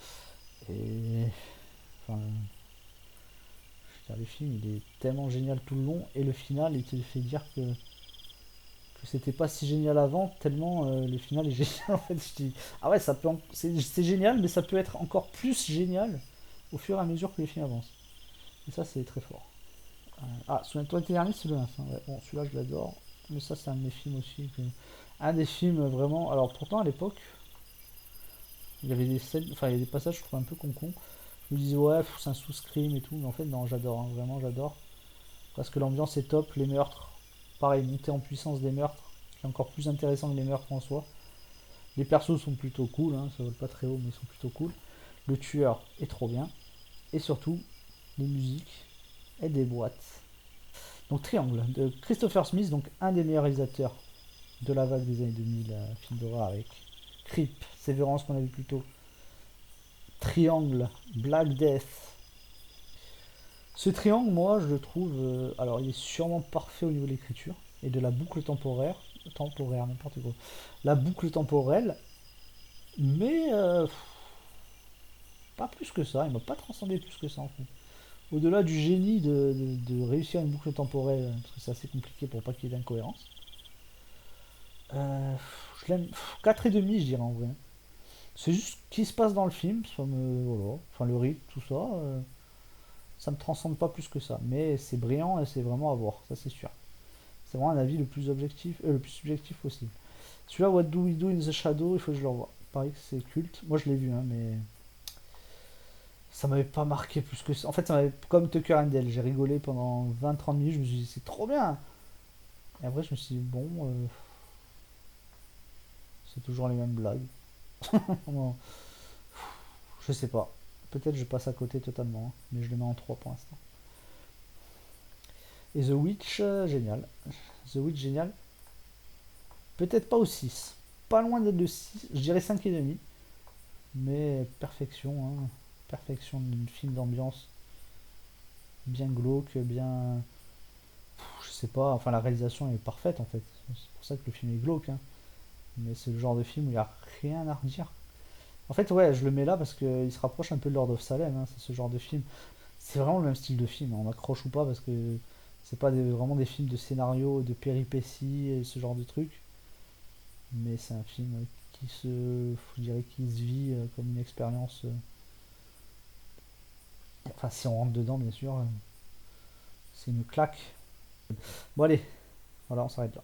Et. Enfin, je veux dire, le film il est tellement génial tout le long et le final il te fait dire que c'était pas si génial avant, tellement le final est génial en fait. Je dis, ah ouais, c'est génial, mais ça peut être encore plus génial au fur et à mesure que les films avancent. Et ça, c'est très fort. Ah, Souviens-toi l'été dernier, c'est le 1. Ouais, bon, celui-là, je l'adore. Mais ça, c'est un de mes films aussi. Un des films vraiment. Alors, pourtant, à l'époque, il y avait des scènes, enfin, il y a des passages, je trouve un peu con. Je me disais, ouais, c'est un sous-scream et tout. Mais en fait, non, j'adore, hein, vraiment, j'adore. Parce que l'ambiance est top, les meurtres, pareil, montée en puissance des meurtres, qui est encore plus intéressant que les meurtres en soi. Les persos sont plutôt cool, hein, ça vole pas très haut, mais ils sont plutôt cool. Le tueur est trop bien. Et surtout, les musiques et des boîtes. Donc Triangle, de Christopher Smith, donc un des meilleurs réalisateurs de la vague des années 2000, film d'horreur avec Creep, Sévérance qu'on a vu plus tôt, Triangle, Black Death. Ce triangle, moi, je le trouve, alors il est sûrement parfait au niveau de l'écriture et de la boucle temporaire, n'importe quoi. La boucle temporelle, mais pas plus que ça, il m'a pas transcendé plus que ça en fait. Au-delà du génie de réussir une boucle temporelle, parce que c'est assez compliqué pour pas qu'il y ait d'incohérence, euh, je l'aime 4,5 je dirais en vrai. C'est juste ce qui se passe dans le film, voilà. Enfin le rythme, tout ça, ça me transcende pas plus que ça. Mais c'est brillant et c'est vraiment à voir, ça c'est sûr. C'est vraiment un avis le plus subjectif possible. Celui-là, What Do We Do in the Shadow, il faut que je le revoie. Pareil que c'est culte. Moi je l'ai vu, hein, mais ça m'avait pas marqué plus que ça. En fait, ça m'avait comme Tucker and Dale. J'ai rigolé pendant 20-30 minutes. Je me suis dit, c'est trop bien. Et après, je me suis dit, bon, c'est toujours les mêmes blagues. Bon, je sais pas. Peut-être je passe à côté totalement. Hein, mais je le mets en 3 pour l'instant. Et The Witch, génial. The Witch, génial. Peut-être pas au 6. Pas loin d'être le 6. Je dirais 5,5. Mais perfection. Hein. Perfection d'un film d'ambiance. Bien glauque, bien. Je sais pas. Enfin, la réalisation est parfaite en fait. C'est pour ça que le film est glauque. Hein. Mais c'est le genre de film où il n'y a rien à redire. En fait, ouais, je le mets là parce qu'il se rapproche un peu de Lord of Salem. Hein, c'est ce genre de film. C'est vraiment le même style de film. Hein, on accroche ou pas parce que c'est pas vraiment des films de scénario, de péripéties et ce genre de trucs. Mais c'est un film je dirais, qui se vit comme une expérience. Enfin, si on rentre dedans, bien sûr, c'est une claque. Bon, allez, voilà, on s'arrête là.